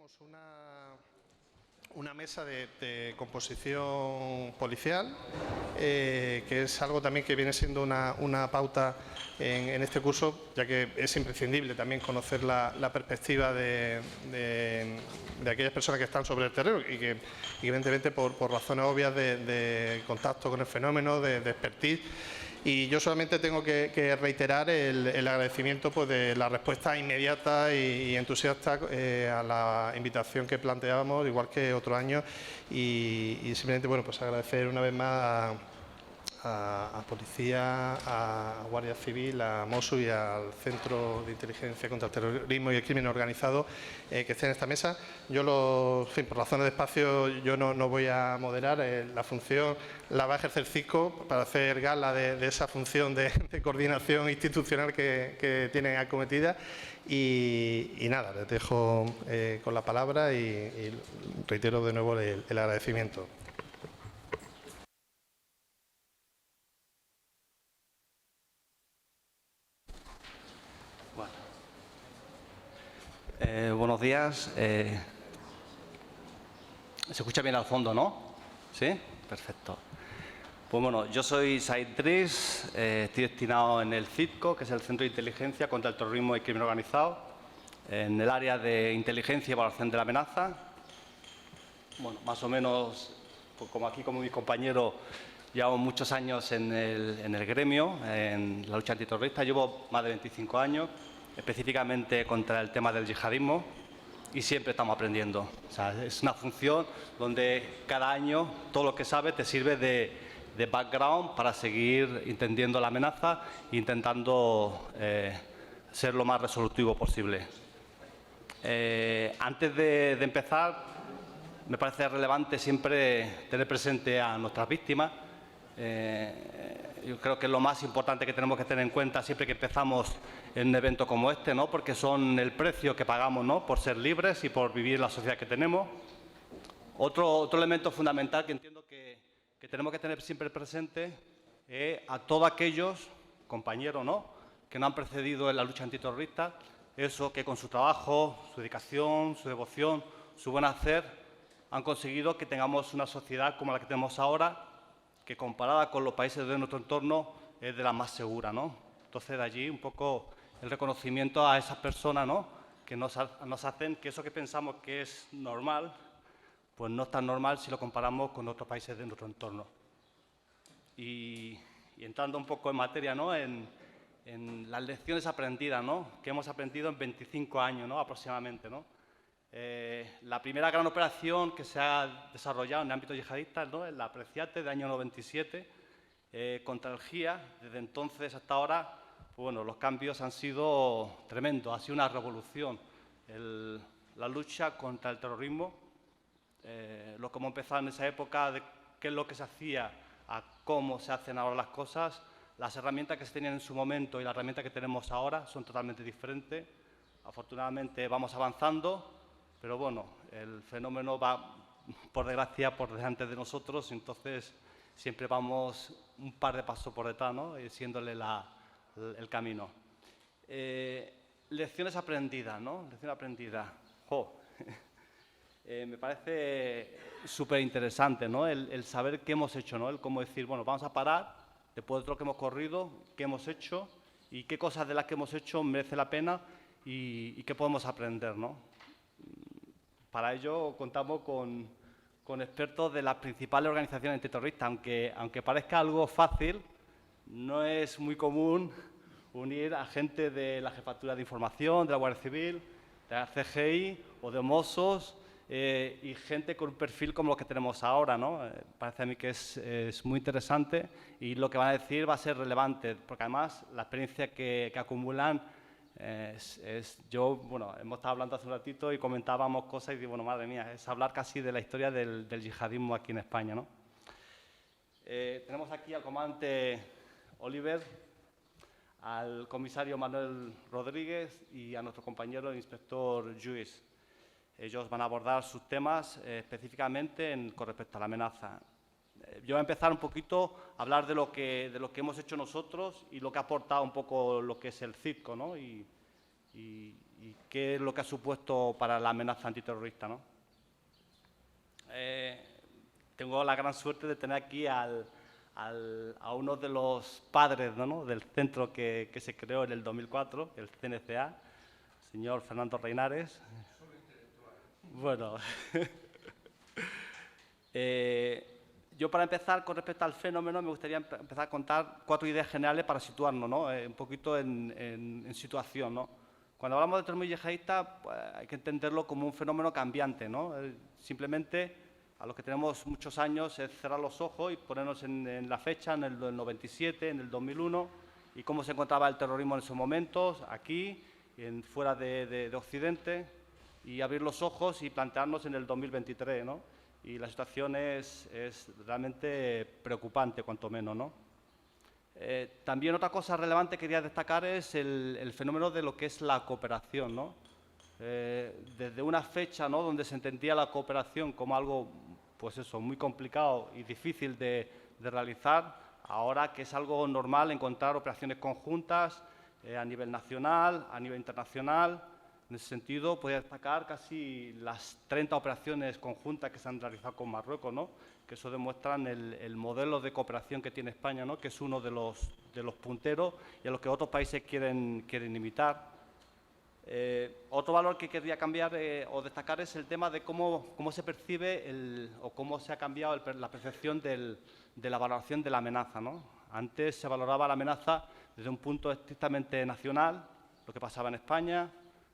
tenemos una mesa de composición policial, que es algo también que viene siendo una pauta en este curso, ya que es imprescindible también conocer la perspectiva de aquellas personas que están sobre el terreno y que evidentemente por razones obvias de contacto con el fenómeno, de expertise. Y yo solamente tengo que reiterar el agradecimiento pues, de la respuesta inmediata y entusiasta a la invitación que planteábamos, igual que otro año, y simplemente bueno, pues agradecer una vez más a Policía, a Guardia Civil, a MOSU y al Centro de Inteligencia contra el Terrorismo y el Crimen Organizado que estén en esta mesa. Yo, por razones de espacio, yo no voy a moderar. La función la va a ejercer CISCO para hacer gala de esa función de coordinación institucional que tienen acometida. Y nada, les dejo con la palabra y reitero de nuevo el agradecimiento. Buenos días. ¿Se escucha bien al fondo, no? ¿Sí? Perfecto. Pues bueno, yo soy Said Driss, estoy destinado en el CISCO, que es el Centro de Inteligencia contra el Terrorismo y el Crimen Organizado, en el área de inteligencia y evaluación de la amenaza. Bueno, más o menos, pues como aquí, como mis compañeros, llevo muchos años en el gremio, en la lucha antiterrorista. Llevo más de 25 años, específicamente contra el tema del yihadismo, y siempre estamos aprendiendo. O sea, es una función donde cada año todo lo que sabes te sirve de background para seguir entendiendo la amenaza e intentando ser lo más resolutivo posible. Antes de empezar, me parece relevante siempre tener presente a nuestras víctimas. Yo creo que es lo más importante que tenemos que tener en cuenta siempre que empezamos en un evento como este, ¿no? Porque son el precio que pagamos, ¿no? Por ser libres y por vivir la sociedad que tenemos. Otro elemento fundamental que entiendo que tenemos que tener siempre presente es a todos aquellos compañeros, ¿no? Que nos han precedido en la lucha antiterrorista, eso que con su trabajo, su dedicación, su devoción, su buen hacer, han conseguido que tengamos una sociedad como la que tenemos ahora, que comparada con los países de nuestro entorno es de las más seguras, ¿no? Entonces, de allí un poco el reconocimiento a esas personas, ¿no? Que nos hacen que eso que pensamos que es normal, pues no es tan normal si lo comparamos con otros países de nuestro entorno. Y entrando un poco en materia, ¿no? En las lecciones aprendidas, ¿no? Que hemos aprendido en 25 años, ¿no? Aproximadamente, ¿no? La primera gran operación que se ha desarrollado en el ámbito yihadista, ¿no? Es la Apreciate del año 97 contra el GIA. Desde entonces hasta ahora, pues bueno, los cambios han sido tremendos, ha sido una revolución. La lucha contra el terrorismo, lo que hemos empezado en esa época, de qué es lo que se hacía, a cómo se hacen ahora las cosas, las herramientas que se tenían en su momento y las herramientas que tenemos ahora son totalmente diferentes. Afortunadamente vamos avanzando, pero bueno, el fenómeno va, por desgracia, por delante de nosotros, entonces siempre vamos un par de pasos por detrás, ¿no? Siéndole el camino. Lecciones aprendidas, ¿no? Lecciones aprendidas. ¡Jo! Me parece súper interesante, ¿no? El saber qué hemos hecho, ¿no? El cómo decir, bueno, vamos a parar, después de todo lo que hemos corrido, qué hemos hecho y qué cosas de las que hemos hecho merece la pena y qué podemos aprender, ¿no? Para ello contamos con expertos de las principales organizaciones antiterroristas, aunque parezca algo fácil, no es muy común unir a gente de la Jefatura de Información, de la Guardia Civil, de la CGI o de Mossos y gente con un perfil como lo que tenemos ahora, ¿no? Parece a mí que es muy interesante y lo que van a decir va a ser relevante, porque además la experiencia que acumulan bueno, hemos estado hablando hace un ratito y comentábamos cosas y digo, bueno, madre mía, es hablar casi de la historia del yihadismo aquí en España, ¿no? Tenemos aquí al comandante Oliver, al comisario Manuel Rodríguez y a nuestro compañero el inspector Lluís. Ellos van a abordar sus temas específicamente con respecto a la amenaza. Yo voy a empezar un poquito a hablar de lo que hemos hecho nosotros y lo que ha aportado un poco lo que es el CISCO, ¿no? Y y qué es lo que ha supuesto para la amenaza antiterrorista, ¿no? Tengo la gran suerte de tener aquí a uno de los padres, ¿no?, del centro que se creó en el 2004, el CNCA, el señor Fernando Reinares. Bueno, yo para empezar, con respecto al fenómeno, me gustaría empezar a contar 4 ideas generales para situarnos, ¿no?, un poquito en situación, ¿no? Cuando hablamos de terrorismo yihadista, pues, hay que entenderlo como un fenómeno cambiante, ¿no? Simplemente, a los que tenemos muchos años, es cerrar los ojos y ponernos en la fecha, en el 97, en el 2001, y cómo se encontraba el terrorismo en esos momentos, aquí, fuera de Occidente, y abrir los ojos y plantearnos en el 2023, ¿no? Y la situación es realmente preocupante, cuanto menos, ¿no? También otra cosa relevante que quería destacar es el fenómeno de lo que es la cooperación, ¿no? Desde una fecha, ¿no?, donde se entendía la cooperación como algo, pues eso, muy complicado y difícil de realizar, ahora que es algo normal encontrar operaciones conjuntas a nivel nacional, a nivel internacional. En ese sentido, podría destacar casi las 30 operaciones conjuntas que se han realizado con Marruecos, ¿no?, que eso demuestran el modelo de cooperación que tiene España, ¿no?, que es uno de los punteros y a los que otros países quieren imitar. Otro valor que quería cambiar o destacar es el tema de cómo se percibe o cómo se ha cambiado la percepción de la valoración de la amenaza, ¿no? Antes se valoraba la amenaza desde un punto estrictamente nacional, lo que pasaba en España,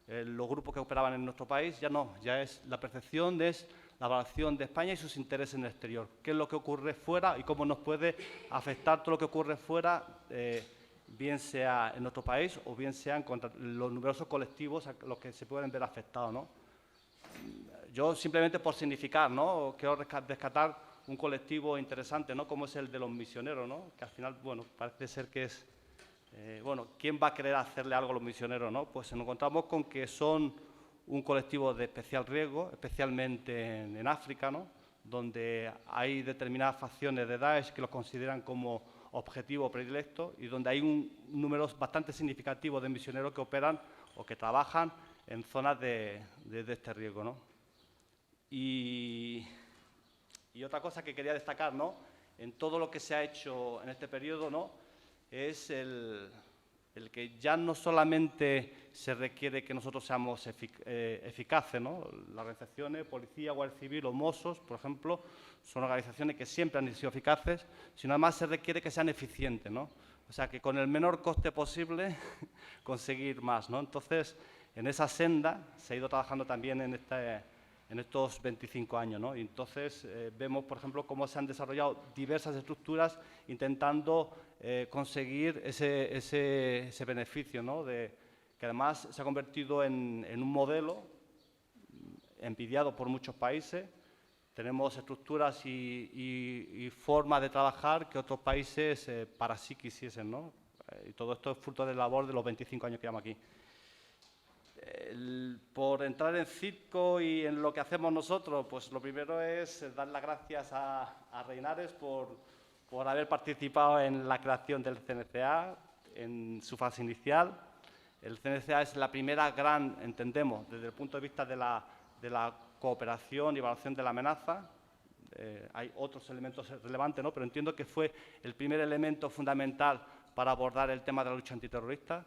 los grupos que operaban en nuestro país. Ya no, ya es la percepción, es la valoración de España y sus intereses en el exterior. ¿Qué es lo que ocurre fuera y cómo nos puede afectar todo lo que ocurre fuera, bien sea en nuestro país o bien sean contra los numerosos colectivos a los que se pueden ver afectados, ¿no? Yo simplemente por significar, ¿no?, quiero rescatar un colectivo interesante, ¿no?, como es el de los misioneros, ¿no?, que al final, bueno, parece ser que es, bueno, ¿quién va a querer hacerle algo a los misioneros, no? Pues nos encontramos con que son un colectivo de especial riesgo, especialmente en África, ¿no?, donde hay determinadas facciones de Daesh que los consideran como objetivo predilecto y donde hay un número bastante significativo de misioneros que operan o que trabajan en zonas de este riesgo, ¿no? Y otra cosa que quería destacar, ¿no?, en todo lo que se ha hecho en este periodo, ¿no?, es el que ya no solamente se requiere que nosotros seamos eficaces, ¿no? Las organizaciones, policía, guardia civil o Mossos, por ejemplo, son organizaciones que siempre han sido eficaces, sino además se requiere que sean eficientes, ¿no? O sea, que con el menor coste posible conseguir más, ¿no? Entonces, en esa senda se ha ido trabajando también en estos 25 años, ¿no? Y entonces vemos, por ejemplo, cómo se han desarrollado diversas estructuras intentando conseguir ese beneficio, ¿no?, que además se ha convertido en un modelo envidiado por muchos países. Tenemos estructuras y formas de trabajar que otros países para sí quisiesen, ¿no? Y todo esto es fruto de la labor de los 25 años que llevamos aquí. Por entrar en circo y en lo que hacemos nosotros, pues lo primero es dar las gracias a Reinares por haber participado en la creación del CNCA en su fase inicial. El CNCA es la primera gran, entendemos, desde el punto de vista de la cooperación y evaluación de la amenaza. Hay otros elementos relevantes, ¿no?, pero entiendo que fue el primer elemento fundamental para abordar el tema de la lucha antiterrorista,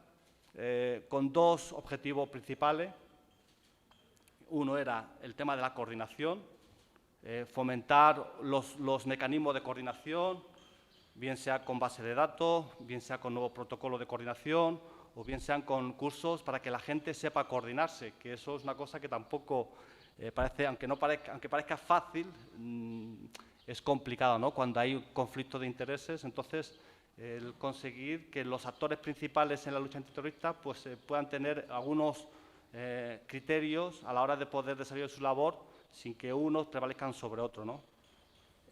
con 2 objetivos principales. Uno era el tema de la coordinación, fomentar los mecanismos de coordinación, bien sea con base de datos, bien sea con nuevos protocolos de coordinación o bien sean con cursos para que la gente sepa coordinarse, que eso es una cosa que tampoco parece, aunque parezca fácil, es complicado, ¿no?, cuando hay un conflicto de intereses. Entonces, el conseguir que los actores principales en la lucha antiterrorista pues, puedan tener algunos criterios a la hora de poder desarrollar su labor sin que unos prevalezcan sobre otros, ¿no?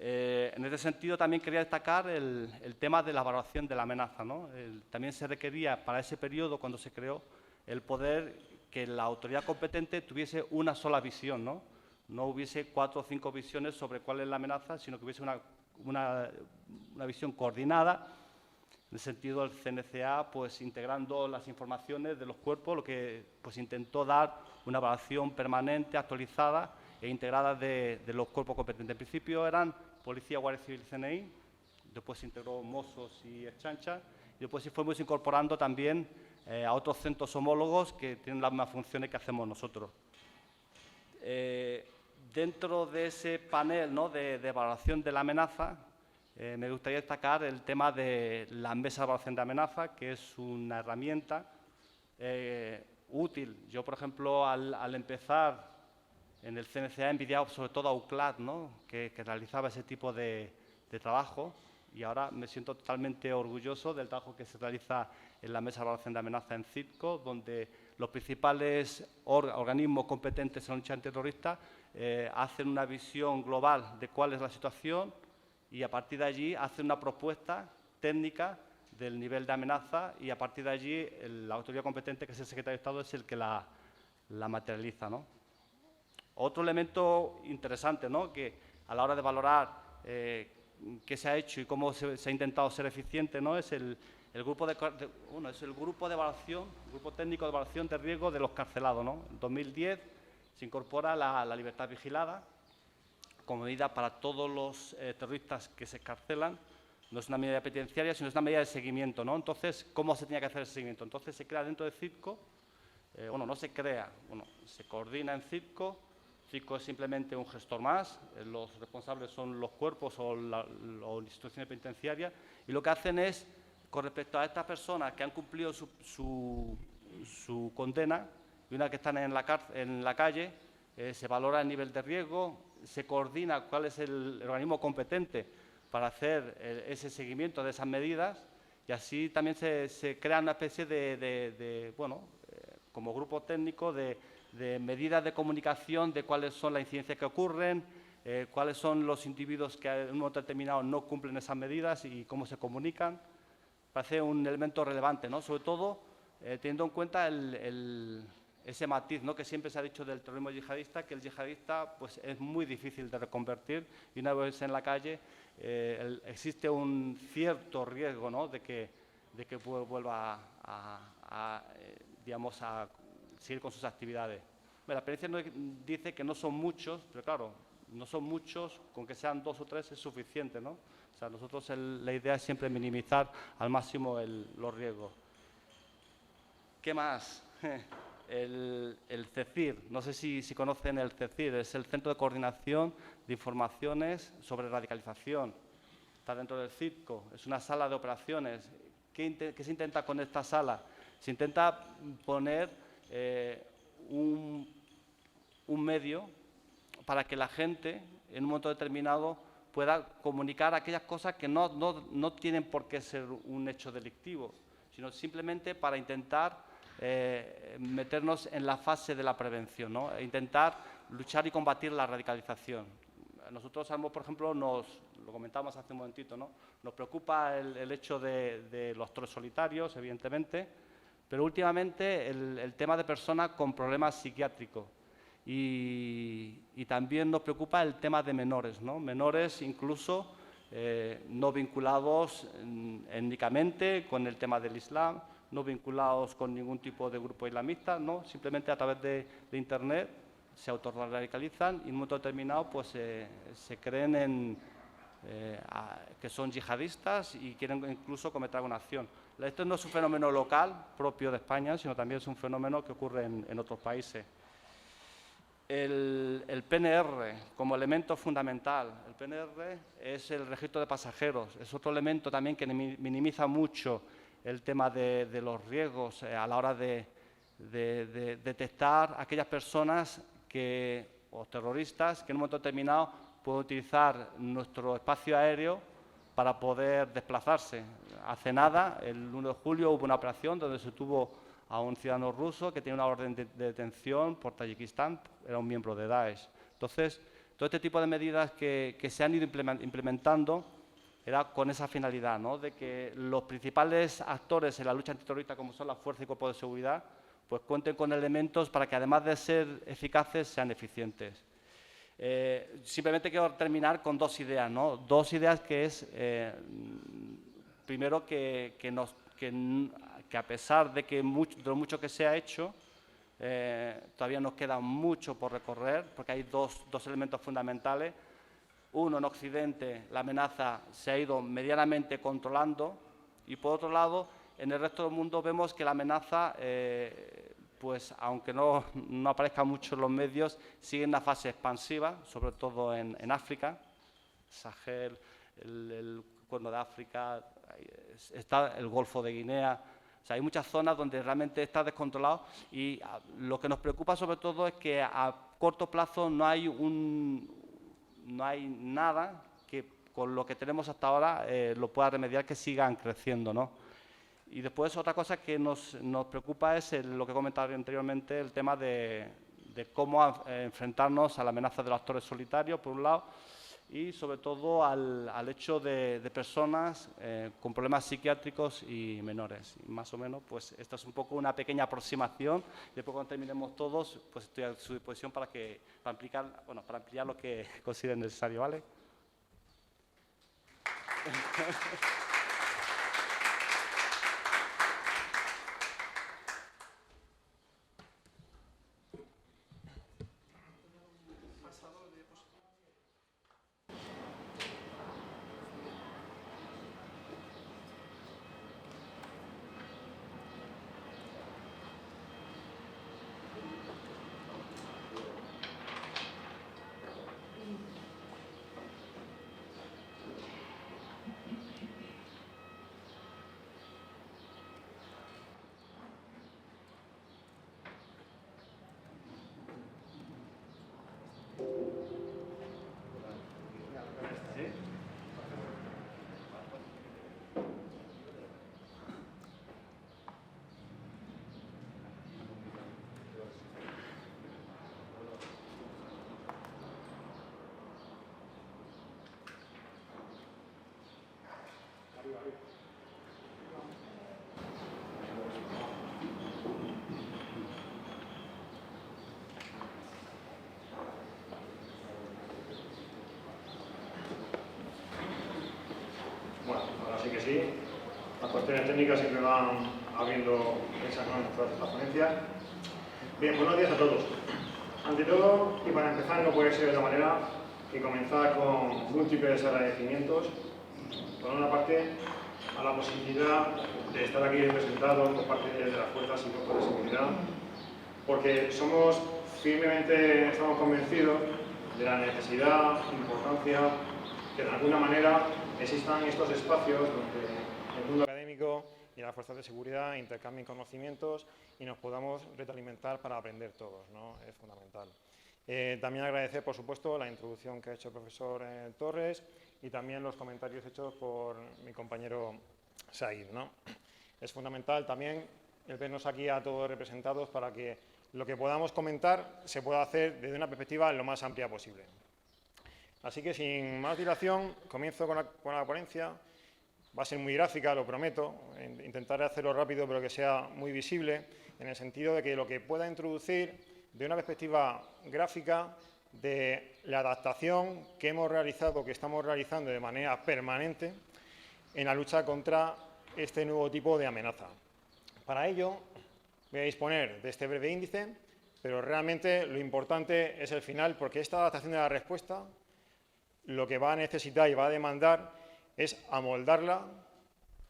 En este sentido, también quería destacar el tema de la valoración de la amenaza, ¿no? También se requería para ese periodo, cuando se creó, el poder que la autoridad competente tuviese una sola visión, ¿no? No hubiese 4 o 5 visiones sobre cuál es la amenaza, sino que hubiese una visión coordinada En ese sentido, el CNCA, pues integrando las informaciones de los cuerpos, lo que pues intentó dar una evaluación permanente, actualizada e integrada de los cuerpos competentes. En principio eran Policía, Guardia Civil y CNI, después se integró Mossos y Ertzaintza, y después sí fuimos incorporando también a otros centros homólogos que tienen las mismas funciones que hacemos nosotros. Dentro de ese panel, ¿no?, de evaluación de la amenaza, me gustaría destacar el tema de la mesa de evaluación de amenaza, que es una herramienta útil. Yo, por ejemplo, al empezar en el CNCA he envidiado sobre todo a UCLAD, ¿no?, que realizaba ese tipo de trabajo, y ahora me siento totalmente orgulloso del trabajo que se realiza en la mesa de evaluación de amenaza en CITCO, donde los principales organismos competentes en la lucha antiterrorista hacen una visión global de cuál es la situación y a partir de allí hacen una propuesta técnica del nivel de amenaza y a partir de allí la autoridad competente, que es el secretario de Estado, es el que la materializa, ¿no? Otro elemento interesante, ¿no?, que a la hora de valorar qué se ha hecho y cómo se ha intentado ser eficiente, ¿no?, es el grupo de evaluación, el grupo técnico de evaluación de riesgo de los carcelados, ¿no? En 2010 se incorpora la libertad vigilada como medida para todos los terroristas que se excarcelan. No es una medida penitenciaria, sino es una medida de seguimiento, ¿no? Entonces, ¿cómo se tenía que hacer ese seguimiento? Entonces, se crea dentro de CITCO, no se crea, se coordina en CITCO. CITCO es simplemente un gestor más, los responsables son los cuerpos o instituciones penitenciarias, y lo que hacen es, con respecto a estas personas que han cumplido su condena y una que están en la calle, se valora el nivel de riesgo, se coordina cuál es el organismo competente para hacer ese seguimiento de esas medidas y así también se crea una especie como grupo técnico de medidas de comunicación de cuáles son las incidencias que ocurren, cuáles son los individuos que en un momento determinado no cumplen esas medidas y cómo se comunican. Parece un elemento relevante, ¿no?, sobre todo teniendo en cuenta ese matiz, ¿no?, que siempre se ha dicho del terrorismo yihadista, que el yihadista pues, es muy difícil de reconvertir y una vez en la calle existe un cierto riesgo, ¿no?, de que vuelva a seguir con sus actividades. La experiencia nos dice que no son muchos, pero claro, no son muchos, con que sean 2 o 3 es suficiente, ¿no? O sea, nosotros la idea es siempre minimizar al máximo los riesgos. ¿Qué más? El CECIR, no sé si conocen el CECIR, es el Centro de Coordinación de Informaciones sobre Radicalización. Está dentro del CITCO, es una sala de operaciones. ¿Qué se intenta con esta sala? Se intenta poner un medio para que la gente, en un momento determinado, pueda comunicar aquellas cosas que no tienen por qué ser un hecho delictivo, sino simplemente para intentar meternos en la fase de la prevención, ¿no? E intentar luchar y combatir la radicalización. Nosotros, por ejemplo, lo comentamos hace un momentito, ¿no?, nos preocupa el hecho de los toros solitarios, evidentemente, pero últimamente el tema de personas con problemas psiquiátricos y también nos preocupa el tema de menores, ¿no?, menores incluso no vinculados étnicamente con el tema del Islam, no vinculados con ningún tipo de grupo islamista, no, simplemente a través de Internet se autorradicalizan y en un momento determinado pues, se creen que son yihadistas y quieren incluso cometer alguna acción. Esto no es un fenómeno local propio de España, sino también es un fenómeno que ocurre en otros países. El PNR como elemento fundamental. El PNR es el registro de pasajeros, es otro elemento también que minimiza mucho el tema de los riesgos a la hora de detectar a aquellas personas o terroristas que en un momento determinado pueden utilizar nuestro espacio aéreo para poder desplazarse. Hace nada, el 1 de julio, hubo una operación donde se tuvo a un ciudadano ruso que tenía una orden de detención por Tayikistán, era un miembro de Daesh. Entonces, todo este tipo de medidas que se han ido implementando era con esa finalidad, ¿no?, de que los principales actores en la lucha antiterrorista, como son las fuerzas y cuerpos de seguridad, pues cuenten con elementos para que, además de ser eficaces, sean eficientes. Simplemente quiero terminar con 2 ideas, ¿no?, 2 ideas que es, primero que a pesar de lo mucho que se ha hecho, todavía nos queda mucho por recorrer, porque hay dos elementos fundamentales. Uno, en Occidente la amenaza se ha ido medianamente controlando y, por otro lado, en el resto del mundo vemos que la amenaza, pues aunque no aparezca mucho en los medios, sigue en una fase expansiva, sobre todo en África, Sahel, el Cuerno de África, está el Golfo de Guinea. O sea, hay muchas zonas donde realmente está descontrolado y lo que nos preocupa sobre todo es que a corto plazo no hay nada que con lo que tenemos hasta ahora lo pueda remediar, que sigan creciendo, ¿no? Y después otra cosa que nos preocupa es lo que he comentado anteriormente, el tema de cómo enfrentarnos a la amenaza de los actores solitarios, por un lado, y sobre todo al hecho de personas con problemas psiquiátricos y menores. Y más o menos, pues esta es un poco una pequeña aproximación. Después, cuando terminemos todos, pues estoy a su disposición para ampliar lo que consideren necesario, ¿vale? Bueno, ahora sí que sí. Las cuestiones técnicas siempre van abriendo esas nuevas las ponencias. Bien, buenos días a todos. Ante todo, y para empezar, no puede ser de otra manera que comenzar con múltiples agradecimientos. Por una parte, a la posibilidad de estar aquí representados por parte de las fuerzas y cuerpos de seguridad, porque estamos convencidos de la necesidad, importancia, que de alguna manera existan estos espacios donde el mundo académico y las fuerzas de seguridad intercambien conocimientos y nos podamos retroalimentar para aprender todos, ¿no? Es fundamental. También agradecer, por supuesto, la introducción que ha hecho el profesor Torres y también los comentarios hechos por mi compañero Said, ¿no? Es fundamental también el vernos aquí a todos representados para que lo que podamos comentar se pueda hacer desde una perspectiva lo más amplia posible. Así que, sin más dilación, comienzo con la ponencia. Va a ser muy gráfica, lo prometo. Intentaré hacerlo rápido, pero que sea muy visible, en el sentido de que lo que pueda introducir de una perspectiva gráfica de la adaptación que hemos realizado, que estamos realizando de manera permanente en la lucha contra este nuevo tipo de amenaza. Para ello, voy a disponer de este breve índice, pero realmente lo importante es el final, porque esta adaptación de la respuesta lo que va a necesitar y va a demandar es amoldarla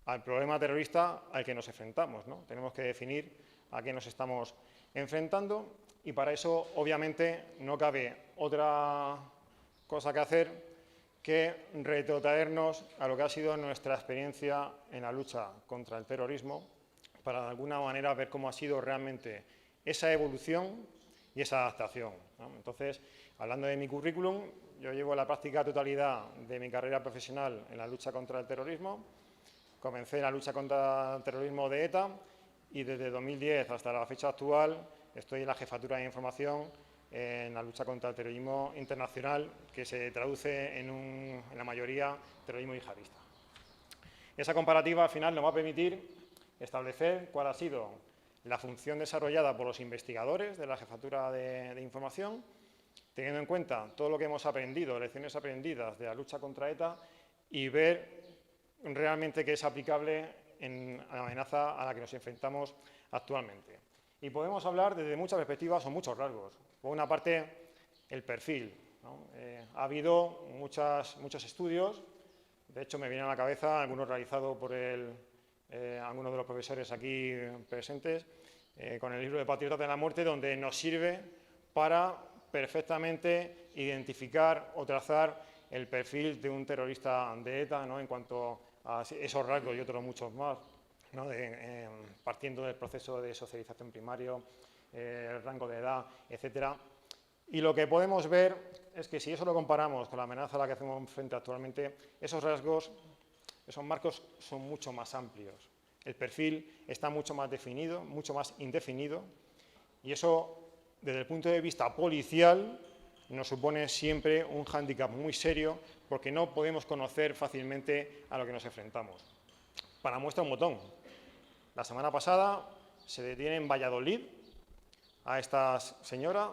al problema terrorista al que nos enfrentamos, ¿no? Tenemos que definir a qué nos estamos enfrentando y para eso, obviamente, no cabe otra cosa que hacer que retrotraernos a lo que ha sido nuestra experiencia en la lucha contra el terrorismo para, de alguna manera, ver cómo ha sido realmente esa evolución y esa adaptación, ¿no? Entonces, hablando de mi currículum, yo llevo la práctica totalidad de mi carrera profesional en la lucha contra el terrorismo. Comencé en la lucha contra el terrorismo de ETA y desde 2010 hasta la fecha actual estoy en la jefatura de información en la lucha contra el terrorismo internacional, que se traduce en la mayoría terrorismo yihadista. Esa comparativa al final nos va a permitir establecer cuál ha sido la función desarrollada por los investigadores de la jefatura de información, teniendo en cuenta todo lo que hemos aprendido, lecciones aprendidas de la lucha contra ETA y ver realmente que es aplicable en la amenaza a la que nos enfrentamos actualmente. Y podemos hablar desde muchas perspectivas o muchos rasgos. Por una parte, el perfil, ¿no? Ha habido muchos estudios, de hecho me vienen a la cabeza algunos realizados por algunos de los profesores aquí presentes, con el libro de Patriotas de la Muerte, donde nos sirve para perfectamente identificar o trazar el perfil de un terrorista de ETA, ¿no? En cuanto a esos rasgos y otros muchos más, ¿no? Partiendo del proceso de socialización primario, el rango de edad, etcétera. Y lo que podemos ver es que si eso lo comparamos con la amenaza a la que hacemos frente actualmente, esos rasgos, esos marcos son mucho más amplios. El perfil está mucho más definido, mucho más indefinido, y eso, desde el punto de vista policial, nos supone siempre un hándicap muy serio, porque no podemos conocer fácilmente a lo que nos enfrentamos. Para muestra un botón. La semana pasada se detiene en Valladolid a esta señora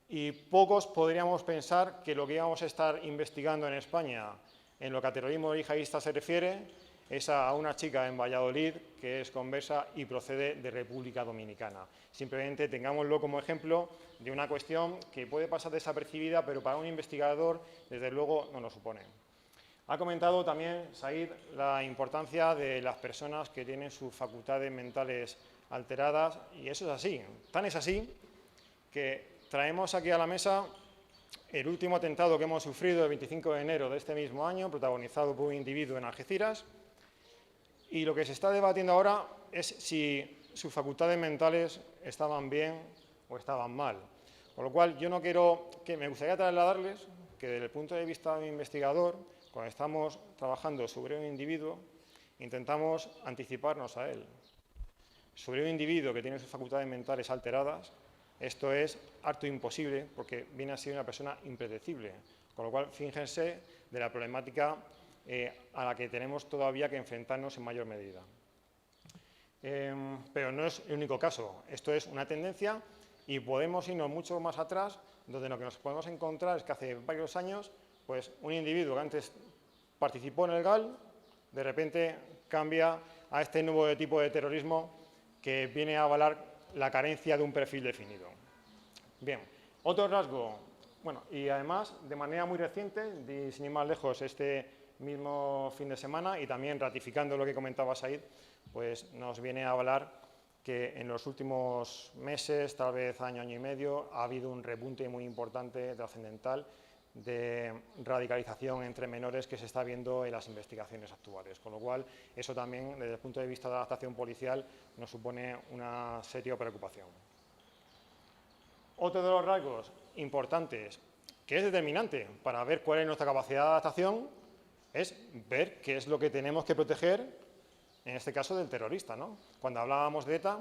y pocos podríamos pensar que lo que íbamos a estar investigando en España en lo que a terrorismo yihadista se refiere es a una chica en Valladolid que es conversa y procede de República Dominicana. Simplemente tengámoslo como ejemplo de una cuestión que puede pasar desapercibida, pero para un investigador, desde luego, no lo supone. Ha comentado también, Said, la importancia de las personas que tienen sus facultades mentales alteradas, y eso es así. Tan es así que traemos aquí a la mesa el último atentado que hemos sufrido el 25 de enero de este mismo año, protagonizado por un individuo en Algeciras, y lo que se está debatiendo ahora es si sus facultades mentales estaban bien o estaban mal. Con lo cual, yo no quiero, me gustaría trasladarles que desde el punto de vista de un investigador, cuando estamos trabajando sobre un individuo, intentamos anticiparnos a él. Sobre un individuo que tiene sus facultades mentales alteradas, esto es harto imposible porque viene a ser una persona impredecible. Con lo cual, fíjense de la problemática a la que tenemos todavía que enfrentarnos en mayor medida. Pero no es el único caso. Esto es una tendencia y podemos irnos mucho más atrás, donde lo que nos podemos encontrar es que hace varios años, pues un individuo que antes participó en el GAL, de repente cambia a este nuevo tipo de terrorismo que viene a avalar la carencia de un perfil definido. Bien, otro rasgo, bueno, y además de manera muy reciente, sin ir más lejos, este mismo fin de semana, y también ratificando lo que comentaba Said, pues nos viene a avalar que en los últimos meses, tal vez año y medio, ha habido un repunte muy importante, trascendental, de radicalización entre menores que se está viendo en las investigaciones actuales. Con lo cual, eso también, desde el punto de vista de la adaptación policial, nos supone una seria preocupación. Otro de los rasgos importantes, que es determinante para ver cuál es nuestra capacidad de adaptación, es ver qué es lo que tenemos que proteger, en este caso del terrorista, ¿no? Cuando hablábamos de ETA,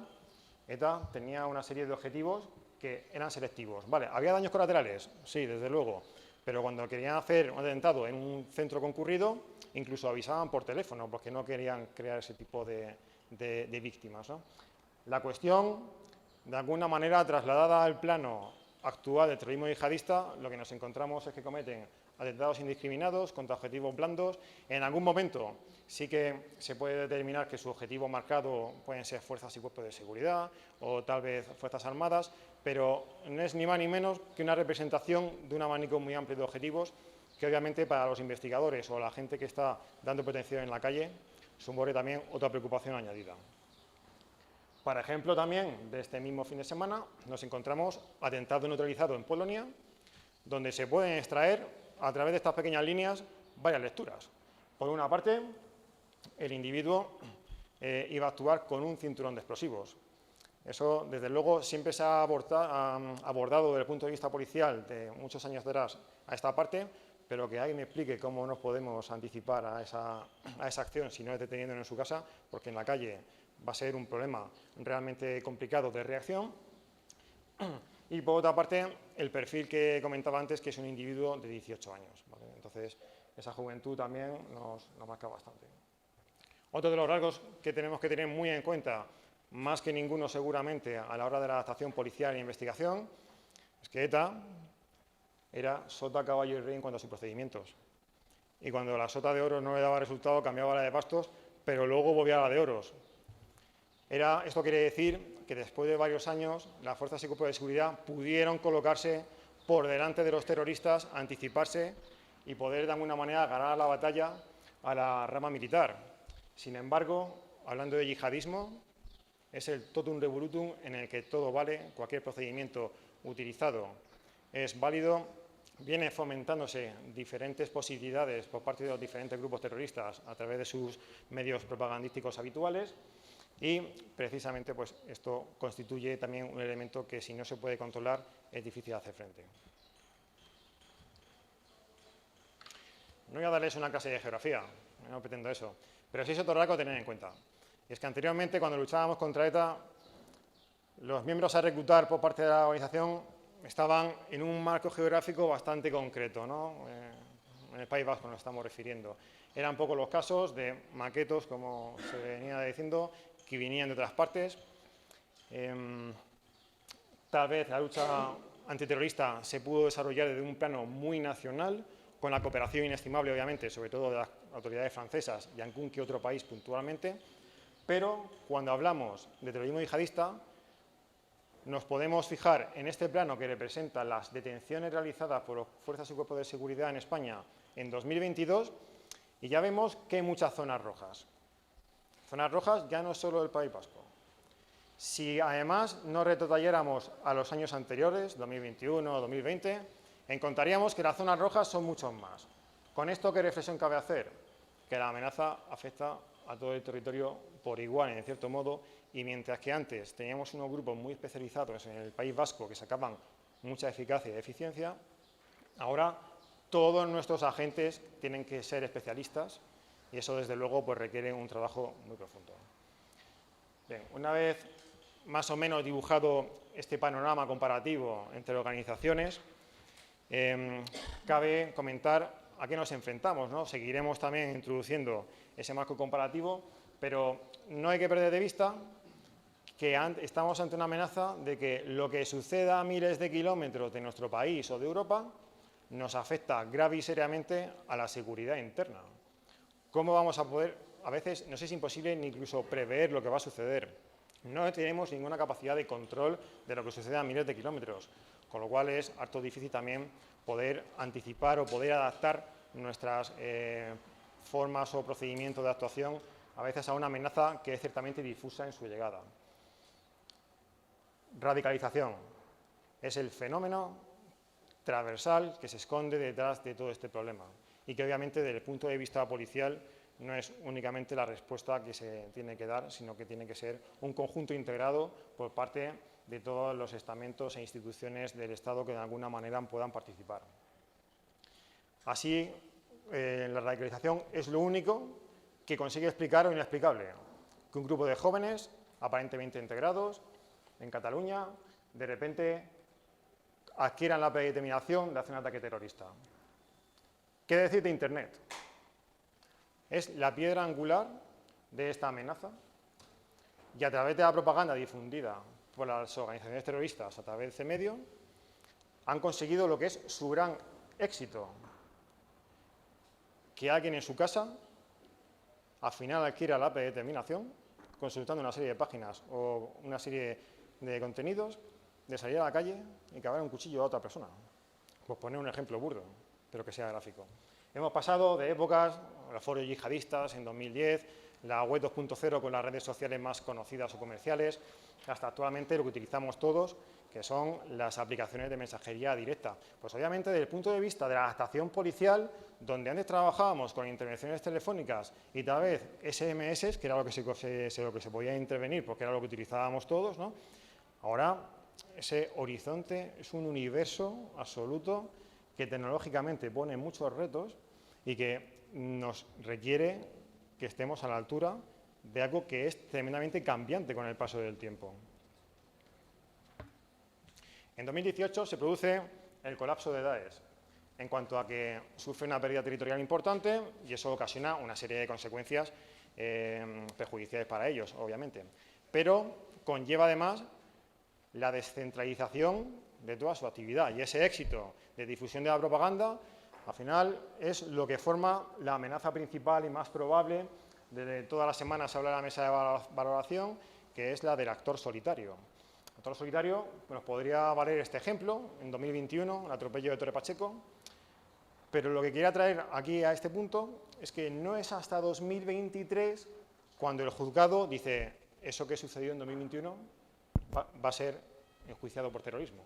ETA tenía una serie de objetivos que eran selectivos. Vale, ¿había daños colaterales? Sí, desde luego. Pero cuando querían hacer un atentado en un centro concurrido, incluso avisaban por teléfono, porque no querían crear ese tipo de víctimas, ¿no? La cuestión, de alguna manera, trasladada al plano actual del terrorismo yihadista, lo que nos encontramos es que cometen atentados indiscriminados contra objetivos blandos. En algún momento sí que se puede determinar que su objetivo marcado pueden ser fuerzas y cuerpos de seguridad o tal vez fuerzas armadas, pero no es ni más ni menos que una representación de un abanico muy amplio de objetivos que obviamente para los investigadores o la gente que está dando protección en la calle supone también otra preocupación añadida. Por ejemplo, también de este mismo fin de semana nos encontramos atentado neutralizado en Polonia, donde se pueden extraer a través de estas pequeñas líneas varias lecturas. Por una parte, el individuo iba a actuar con un cinturón de explosivos. Eso, desde luego, siempre se ha abordado desde el punto de vista policial de muchos años atrás a esta parte, pero que alguien me explique cómo nos podemos anticipar a esa acción si no es deteniéndonos en su casa, porque en la calle va a ser un problema realmente complicado de reacción. Y por otra parte, el perfil que comentaba antes, que es un individuo de 18 años. ¿Vale? Entonces, esa juventud también nos marca bastante. Otro de los rasgos que tenemos que tener muy en cuenta, más que ninguno seguramente a la hora de la adaptación policial e investigación, es que ETA era sota, caballo y rey en cuanto a sus procedimientos. y cuando la sota de oro no le daba resultado cambiaba a la de bastos, pero luego volvía a la de oros. Esto quiere decir que después de varios años las fuerzas y cuerpos de seguridad pudieron colocarse por delante de los terroristas, anticiparse y poder de alguna manera ganar la batalla a la rama militar. Sin embargo, hablando de yihadismo, es el totum revolutum en el que todo vale, cualquier procedimiento utilizado es válido, viene fomentándose diferentes posibilidades por parte de los diferentes grupos terroristas a través de sus medios propagandísticos habituales y precisamente pues, esto constituye también un elemento que si no se puede controlar es difícil hacer frente. No voy a darles una clase de geografía, no pretendo eso, pero sí es otro rasgo a tener en cuenta. Y es que anteriormente, cuando luchábamos contra ETA, los miembros a reclutar por parte de la organización estaban en un marco geográfico bastante concreto, ¿no? En el País Vasco nos estamos refiriendo. Eran pocos los casos de maquetos, como se venía diciendo, que venían de otras partes. Tal vez la lucha antiterrorista se pudo desarrollar desde un plano muy nacional, con la cooperación inestimable, obviamente, sobre todo de las autoridades francesas y algún que otro país puntualmente, pero cuando hablamos de terrorismo yihadista, nos podemos fijar en este plano que representa las detenciones realizadas por las fuerzas y cuerpos de seguridad en España en 2022 y ya vemos que hay muchas zonas rojas. Zonas rojas ya no es solo del País Vasco. Si además no retrotrayéramos a los años anteriores, 2021 o 2020, encontraríamos que las zonas rojas son muchos más. ¿Con esto qué reflexión cabe hacer? Que la amenaza afecta a todo el territorio por igual, en cierto modo, y mientras que antes teníamos unos grupos muy especializados en el País Vasco que sacaban mucha eficacia y eficiencia, ahora todos nuestros agentes tienen que ser especialistas y eso, desde luego, pues requiere un trabajo muy profundo. Bien, una vez más o menos dibujado este panorama comparativo entre organizaciones, cabe comentar a qué nos enfrentamos, ¿no? Seguiremos también introduciendo ese marco comparativo, pero no hay que perder de vista que estamos ante una amenaza de que lo que suceda a miles de kilómetros de nuestro país o de Europa nos afecta grave y seriamente a la seguridad interna. ¿Cómo vamos a poder? A veces nos es imposible ni incluso prever lo que va a suceder. No tenemos ninguna capacidad de control de lo que sucede a miles de kilómetros, con lo cual es harto difícil también poder anticipar o poder adaptar nuestras formas o procedimientos de actuación a veces a una amenaza que es ciertamente difusa en su llegada. Radicalización es el fenómeno transversal que se esconde detrás de todo este problema y que obviamente desde el punto de vista policial no es únicamente la respuesta que se tiene que dar, sino que tiene que ser un conjunto integrado por parte de todos los estamentos e instituciones del Estado que de alguna manera puedan participar. Así, la radicalización es lo único que consigue explicar lo inexplicable, que un grupo de jóvenes aparentemente integrados en Cataluña, de repente adquieran la predeterminación de hacer un ataque terrorista. ¿Qué decir de Internet? Es la piedra angular de esta amenaza y a través de la propaganda difundida por las organizaciones terroristas a través de este medio han conseguido lo que es su gran éxito, que alguien en su casa al final adquiera la predeterminación consultando una serie de páginas o una serie de contenidos, de salir a la calle y clavar un cuchillo a otra persona. Pues poner un ejemplo burdo, pero que sea gráfico. Hemos pasado de épocas, los foros yihadistas en 2010, la web 2.0 con las redes sociales más conocidas o comerciales, hasta actualmente lo que utilizamos todos, que son las aplicaciones de mensajería directa. Pues obviamente desde el punto de vista de la adaptación policial, donde antes trabajábamos con intervenciones telefónicas y tal vez SMS, que era lo que se podía intervenir porque era lo que utilizábamos todos, ¿no? Ahora ese horizonte es un universo absoluto que tecnológicamente pone muchos retos y que nos requiere que estemos a la altura de algo que es tremendamente cambiante con el paso del tiempo. En 2018 se produce el colapso de Daesh, en cuanto a que sufre una pérdida territorial importante y eso ocasiona una serie de consecuencias perjudiciales para ellos, obviamente. Pero conlleva además la descentralización de toda su actividad y ese éxito de difusión de la propaganda Al final es lo que forma la amenaza principal y más probable. Desde todas las semanas se habla de la mesa de valoración, que es la del actor solitario. El actor solitario nos podría valer este ejemplo, en 2021, el atropello de Torre Pacheco, pero lo que quería traer aquí a este punto es que no es hasta 2023 cuando el juzgado dice eso que sucedió en 2021 va a ser enjuiciado por terrorismo,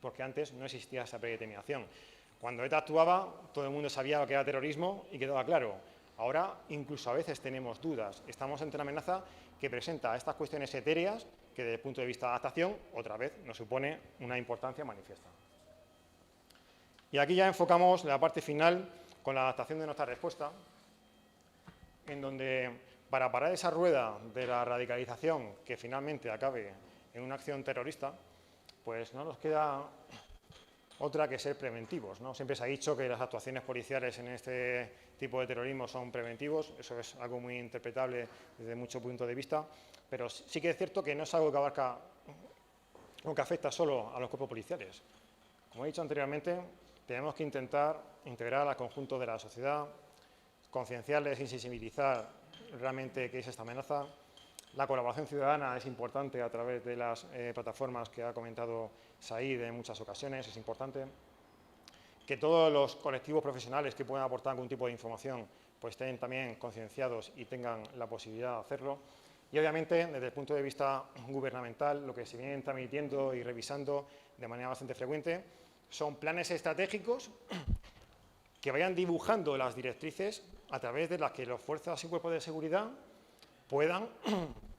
porque antes no existía esa predeterminación. Cuando ETA actuaba, todo el mundo sabía lo que era terrorismo y quedaba claro. Ahora, incluso a veces tenemos dudas. Estamos ante una amenaza que presenta estas cuestiones etéreas que, desde el punto de vista de adaptación, otra vez nos supone una importancia manifiesta. Y aquí ya enfocamos la parte final con la adaptación de nuestra respuesta, en donde, para parar esa rueda de la radicalización que finalmente acabe en una acción terrorista, pues no nos queda otra que ser preventivos, ¿no? Siempre se ha dicho que las actuaciones policiales en este tipo de terrorismo son preventivos, eso es algo muy interpretable desde muchos puntos de vista, pero sí que es cierto que no es algo que abarca o que afecta solo a los cuerpos policiales. Como he dicho anteriormente, tenemos que intentar integrar al conjunto de la sociedad, concienciarles y sensibilizar realmente qué es esta amenaza. La colaboración ciudadana es importante a través de las plataformas que ha comentado Said en muchas ocasiones, es importante. Que todos los colectivos profesionales que puedan aportar algún tipo de información pues estén también concienciados y tengan la posibilidad de hacerlo. Y obviamente, desde el punto de vista gubernamental, lo que se viene transmitiendo y revisando de manera bastante frecuente son planes estratégicos que vayan dibujando las directrices a través de las que las fuerzas y cuerpos de seguridad puedan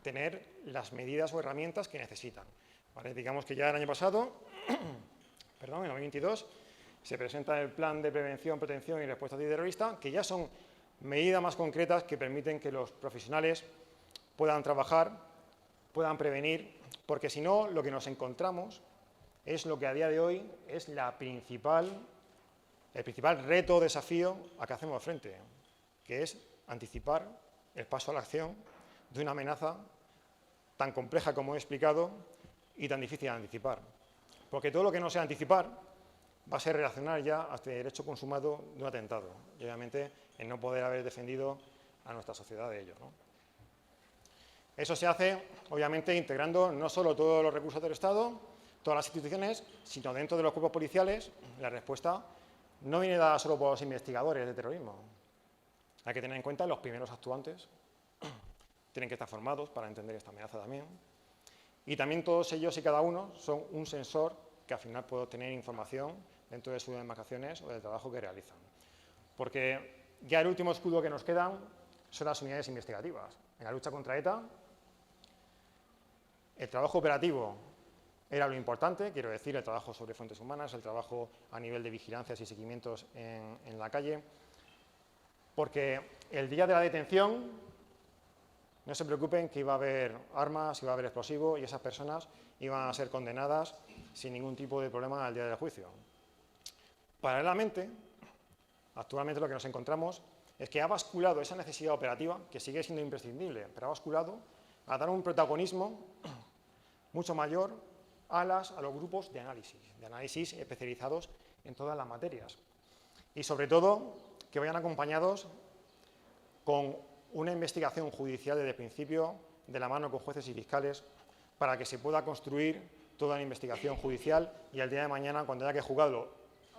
tener las medidas o herramientas que necesitan. ¿Vale? Digamos que ya el año pasado, en 2022, se presenta el Plan de Prevención, Protección y Respuesta Antiterrorista, que ya son medidas más concretas que permiten que los profesionales puedan trabajar, puedan prevenir, porque si no, lo que nos encontramos es lo que a día de hoy es el principal reto o desafío a que hacemos frente, que es anticipar el paso a la acción de una amenaza tan compleja como he explicado y tan difícil de anticipar. Porque todo lo que no sea anticipar va a ser reaccionar ya hasta el hecho consumado de un atentado y obviamente el no poder haber defendido a nuestra sociedad de ello, ¿no? Eso se hace, obviamente, integrando no solo todos los recursos del Estado, todas las instituciones, sino dentro de los cuerpos policiales. La respuesta no viene dada solo por los investigadores de terrorismo. Hay que tener en cuenta los primeros actuantes, tienen que estar formados para entender esta amenaza también. Y también todos ellos y cada uno son un sensor que al final puede obtener información dentro de sus demarcaciones o del trabajo que realizan. Porque ya el último escudo que nos quedan son las unidades investigativas. En la lucha contra ETA, el trabajo operativo era lo importante, quiero decir, el trabajo sobre fuentes humanas, el trabajo a nivel de vigilancias y seguimientos en la calle, porque el día de la detención, no se preocupen que iba a haber armas, iba a haber explosivos y esas personas iban a ser condenadas sin ningún tipo de problema al día del juicio. Paralelamente, actualmente lo que nos encontramos es que ha basculado esa necesidad operativa, que sigue siendo imprescindible, pero ha basculado a dar un protagonismo mucho mayor a los grupos de análisis especializados en todas las materias. Y sobre todo, que vayan acompañados con una investigación judicial desde el principio, de la mano con jueces y fiscales, para que se pueda construir toda la investigación judicial y el día de mañana, cuando haya que juzgarlo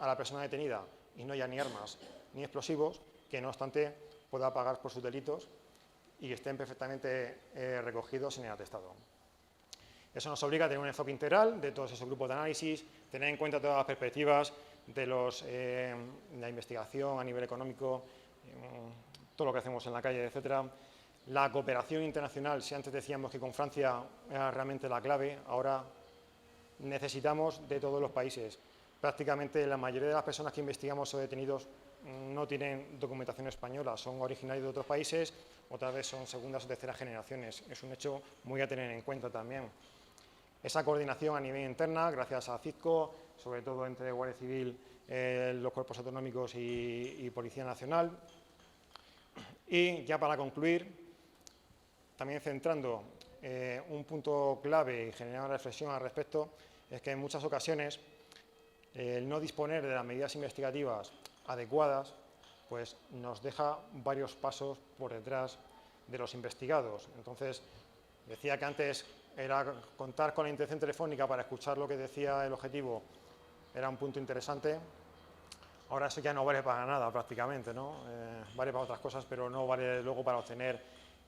a la persona detenida y no haya ni armas ni explosivos, que no obstante pueda pagar por sus delitos y que estén perfectamente recogidos en el atestado. Eso nos obliga a tener un enfoque integral de todos esos grupos de análisis, tener en cuenta todas las perspectivas de la investigación a nivel económico, todo lo que hacemos en la calle, etcétera. La cooperación internacional, si antes decíamos que con Francia era realmente la clave, ahora necesitamos de todos los países. Prácticamente la mayoría de las personas que investigamos o detenidos no tienen documentación española, son originarios de otros países, otras veces son segundas o terceras generaciones. Es un hecho muy a tener en cuenta también. Esa coordinación a nivel interna, gracias a CITCO, sobre todo entre Guardia Civil, los cuerpos autonómicos y Policía Nacional. Y ya para concluir, también centrando un punto clave y generar una reflexión al respecto, es que en muchas ocasiones el no disponer de las medidas investigativas adecuadas, pues nos deja varios pasos por detrás de los investigados. Entonces, decía que antes era contar con la intercepción telefónica para escuchar lo que decía el objetivo, era un punto interesante. Ahora eso ya no vale para nada prácticamente, ¿no? Vale para otras cosas, pero no vale luego para obtener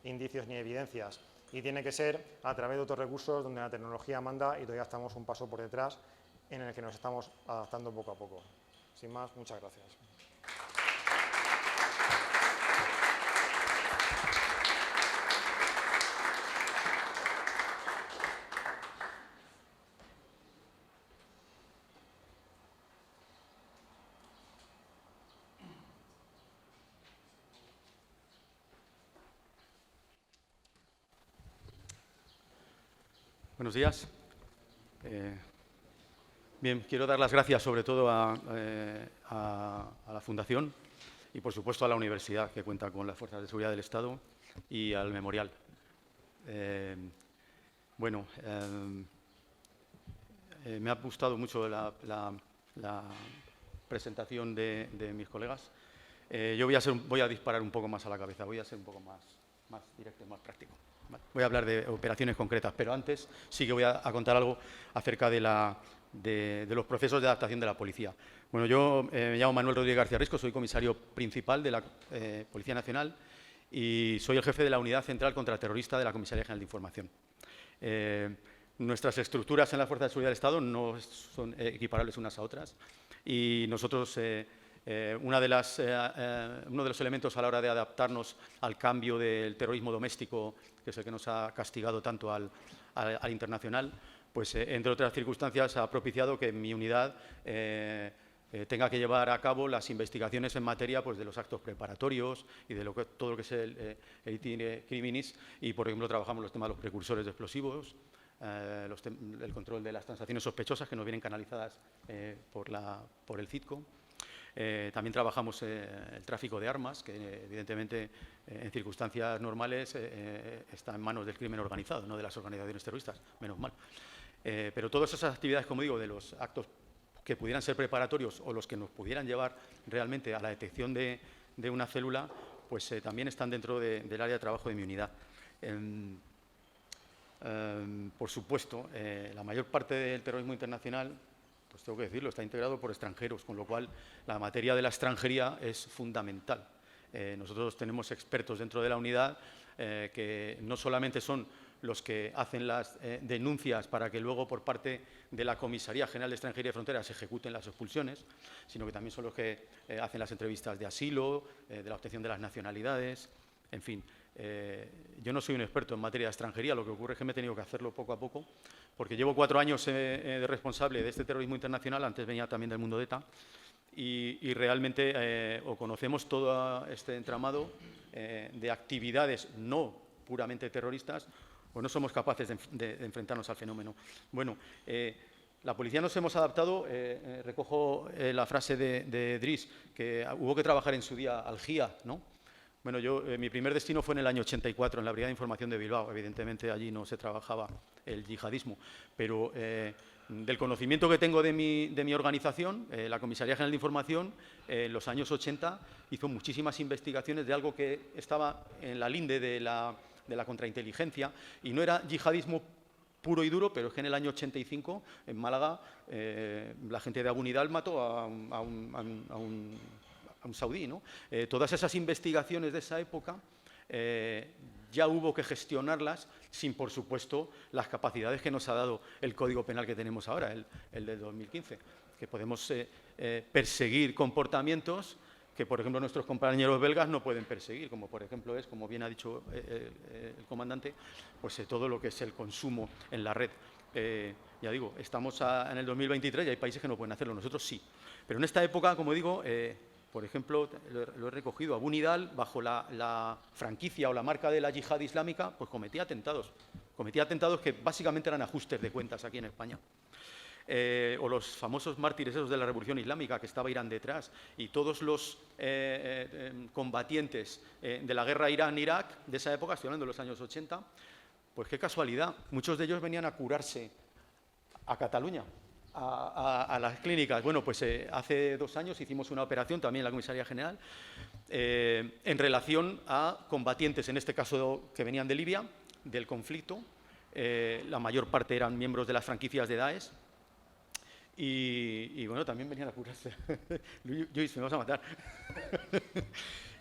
indicios ni evidencias. Y tiene que ser a través de otros recursos donde la tecnología manda y todavía estamos un paso por detrás en el que nos estamos adaptando poco a poco. Sin más, muchas gracias. Buenos días. Bien, quiero dar las gracias sobre todo a la Fundación y, por supuesto, a la Universidad, que cuenta con las Fuerzas de Seguridad del Estado, y al Memorial. Me ha gustado mucho la presentación de mis colegas. Yo voy a disparar un poco más a la cabeza, voy a ser un poco más directo, más práctico. Voy a hablar de operaciones concretas, pero antes sí que voy a contar algo acerca de los procesos de adaptación de la policía. Bueno, yo me llamo Manuel Rodríguez García Risco, soy comisario principal de la Policía Nacional y soy el jefe de la Unidad Central Contraterrorista de la Comisaría General de Información. Nuestras estructuras en la Fuerza de Seguridad del Estado no son equiparables unas a otras y nosotros, uno de los elementos a la hora de adaptarnos al cambio del terrorismo doméstico, que es el que nos ha castigado tanto al internacional, pues entre otras circunstancias ha propiciado que mi unidad tenga que llevar a cabo las investigaciones en materia pues, de los actos preparatorios y de todo lo que es el itinere criminis, y por ejemplo trabajamos los temas de los precursores de explosivos, el control de las transacciones sospechosas que nos vienen canalizadas por el CITCO. También trabajamos el tráfico de armas, que evidentemente en circunstancias normales está en manos del crimen organizado, no de las organizaciones terroristas, menos mal. Pero todas esas actividades, como digo, de los actos que pudieran ser preparatorios o los que nos pudieran llevar realmente a la detección de una célula, pues también están dentro del área de trabajo de mi unidad. Por supuesto, la mayor parte del terrorismo internacional, pues tengo que decirlo, está integrado por extranjeros, con lo cual la materia de la extranjería es fundamental. Nosotros tenemos expertos dentro de la unidad que no solamente son los que hacen las denuncias para que luego por parte de la Comisaría General de Extranjería y Fronteras se ejecuten las expulsiones, sino que también son los que hacen las entrevistas de asilo, de la obtención de las nacionalidades, en fin. Yo no soy un experto en materia de extranjería, lo que ocurre es que me he tenido que hacerlo poco a poco, porque llevo 4 años de responsable de este terrorismo internacional, antes venía también del mundo de ETA, y realmente o conocemos todo este entramado de actividades no puramente terroristas, o no somos capaces de enfrentarnos al fenómeno. Bueno, la policía nos hemos adaptado, recojo la frase de Driss, que hubo que trabajar en su día al GIA, ¿no? Bueno, mi primer destino fue en el año 84, en la Brigada de Información de Bilbao. Evidentemente, allí no se trabajaba el yihadismo, pero del conocimiento que tengo de mi organización, la Comisaría General de Información, en los años 80 hizo muchísimas investigaciones de algo que estaba en la linde de la contrainteligencia, y no era yihadismo puro y duro, pero es que en el año 85, en Málaga, la gente de Abu Nidal mató a un saudí, ¿no? Todas esas investigaciones de esa época ya hubo que gestionarlas sin, por supuesto, las capacidades que nos ha dado el Código Penal que tenemos ahora, el del 2015, que podemos perseguir comportamientos que, por ejemplo, nuestros compañeros belgas no pueden perseguir, como por ejemplo es, como bien ha dicho el comandante, pues todo lo que es el consumo en la red. Ya digo, estamos en el 2023 y hay países que no pueden hacerlo, nosotros sí. Pero en esta época, como digo, por ejemplo, lo he recogido, Abu Nidal, bajo la franquicia o la marca de la yihad islámica, pues cometía atentados que básicamente eran ajustes de cuentas aquí en España. O los famosos mártires esos de la Revolución Islámica, que estaba Irán detrás, y todos los combatientes de la guerra Irán-Irak de esa época, estoy hablando de los años 80, pues qué casualidad, muchos de ellos venían a curarse a Cataluña, a las clínicas. Bueno, pues hace 2 años hicimos una operación también en la Comisaría General en relación a combatientes, en este caso que venían de Libia, del conflicto. La mayor parte eran miembros de las franquicias de Daesh. Y bueno, también venían a curarse. Luis, me vas a matar.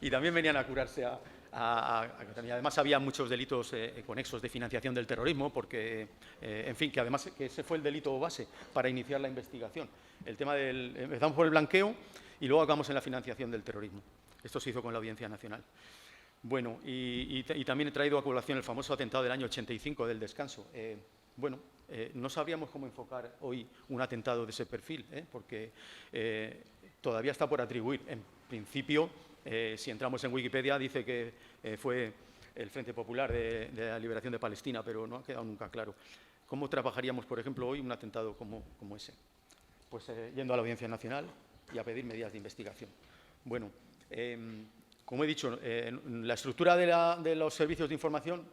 Y también venían a curarse además había muchos delitos conexos de financiación del terrorismo, porque, en fin, que además que ese fue el delito base para iniciar la investigación. El tema empezamos por el blanqueo y luego acabamos en la financiación del terrorismo. Esto se hizo con la Audiencia Nacional. Bueno, y también he traído a colación el famoso atentado del año 85 del Descanso. Bueno, no sabríamos cómo enfocar hoy un atentado de ese perfil, porque todavía está por atribuir. En principio, si entramos en Wikipedia, dice que fue el Frente Popular de la Liberación de Palestina, pero no ha quedado nunca claro. ¿Cómo trabajaríamos, por ejemplo, hoy un atentado como ese? Pues yendo a la Audiencia Nacional y a pedir medidas de investigación. Bueno, como he dicho, la estructura de los servicios de información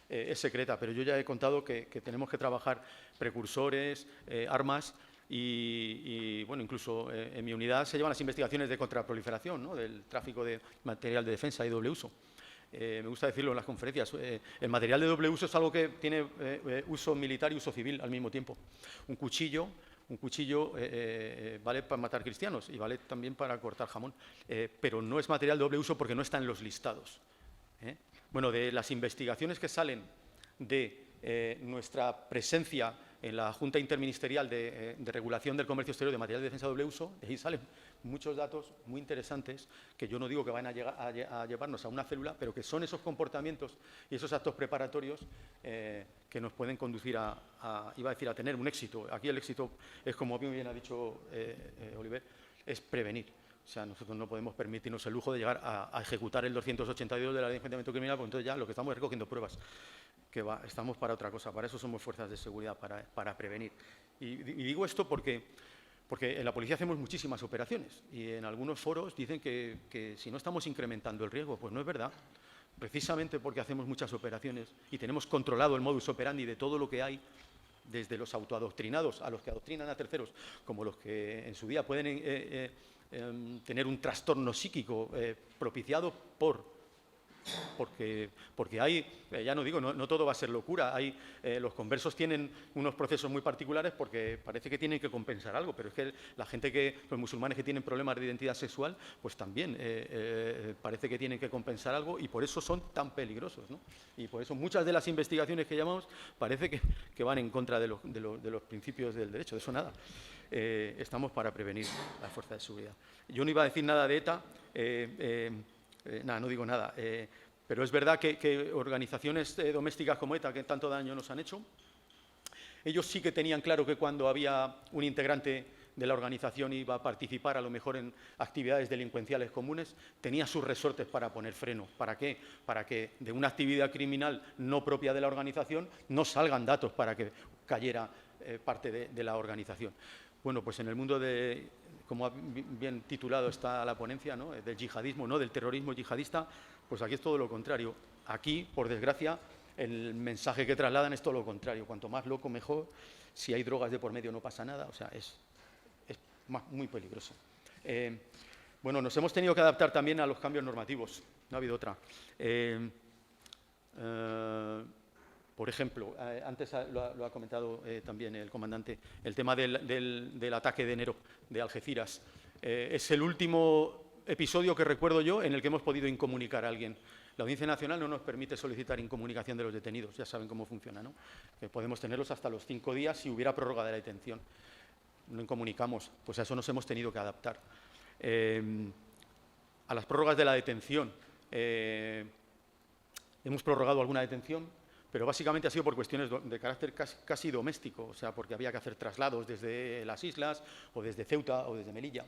es secreta, pero yo ya he contado que tenemos que trabajar precursores, armas y bueno, incluso en mi unidad se llevan las investigaciones de contraproliferación, ¿no?, del tráfico de material de defensa y doble uso. Me gusta decirlo en las conferencias, el material de doble uso es algo que tiene uso militar y uso civil al mismo tiempo. Un cuchillo vale para matar cristianos y vale también para cortar jamón, pero no es material de doble uso porque no está en los listados. Bueno, de las investigaciones que salen de nuestra presencia en la Junta Interministerial de Regulación del Comercio Exterior de Material de Defensa de Doble Uso, de ahí salen muchos datos muy interesantes que yo no digo que van a llevarnos a una célula, pero que son esos comportamientos y esos actos preparatorios que nos pueden conducir iba a decir, a tener un éxito. Aquí el éxito es, como bien ha dicho Oliver, es prevenir. O sea, nosotros no podemos permitirnos el lujo de llegar a ejecutar el 282 de la Ley de Enjuiciamiento Criminal, porque entonces ya lo que estamos es recogiendo pruebas, estamos para otra cosa, para eso somos fuerzas de seguridad, para prevenir. Y digo esto porque en la policía hacemos muchísimas operaciones y en algunos foros dicen que si no estamos incrementando el riesgo, pues no es verdad. Precisamente porque hacemos muchas operaciones y tenemos controlado el modus operandi de todo lo que hay, desde los autoadoctrinados a los que adoctrinan a terceros, como los que en su día pueden tener un trastorno psíquico propiciado porque hay, ya no digo, no todo va a ser locura, los conversos tienen unos procesos muy particulares porque parece que tienen que compensar algo, pero es que los musulmanes que tienen problemas de identidad sexual, pues también parece que tienen que compensar algo y por eso son tan peligrosos, ¿no? Y por eso muchas de las investigaciones que llamamos parece que van en contra de los principios del derecho, de eso nada. Estamos para prevenir las fuerzas de seguridad. Yo no iba a decir nada de ETA, nada, no digo nada, pero es verdad que organizaciones domésticas como ETA, que tanto daño nos han hecho, ellos sí que tenían claro que cuando había un integrante de la organización iba a participar a lo mejor en actividades delincuenciales comunes, tenía sus resortes para poner freno. ¿Para qué? Para que de una actividad criminal no propia de la organización no salgan datos para que cayera parte de la organización. Bueno, pues en el mundo como bien titulado está la ponencia, ¿no?, del yihadismo, ¿no?, del terrorismo yihadista, pues aquí es todo lo contrario. Aquí, por desgracia, el mensaje que trasladan es todo lo contrario. Cuanto más loco, mejor. Si hay drogas de por medio no pasa nada. O sea, es muy peligroso. Bueno, nos hemos tenido que adaptar también a los cambios normativos. No ha habido otra. Por ejemplo, antes lo ha comentado también el comandante, el tema del ataque de enero de Algeciras. Es el último episodio que recuerdo yo en el que hemos podido incomunicar a alguien. La Audiencia Nacional no nos permite solicitar incomunicación de los detenidos, ya saben cómo funciona, ¿no? Que podemos tenerlos hasta los 5 días si hubiera prórroga de la detención. No incomunicamos, pues a eso nos hemos tenido que adaptar. A las prórrogas de la detención, hemos prorrogado alguna detención, pero básicamente ha sido por cuestiones de carácter casi doméstico, o sea, porque había que hacer traslados desde las islas, o desde Ceuta, o desde Melilla.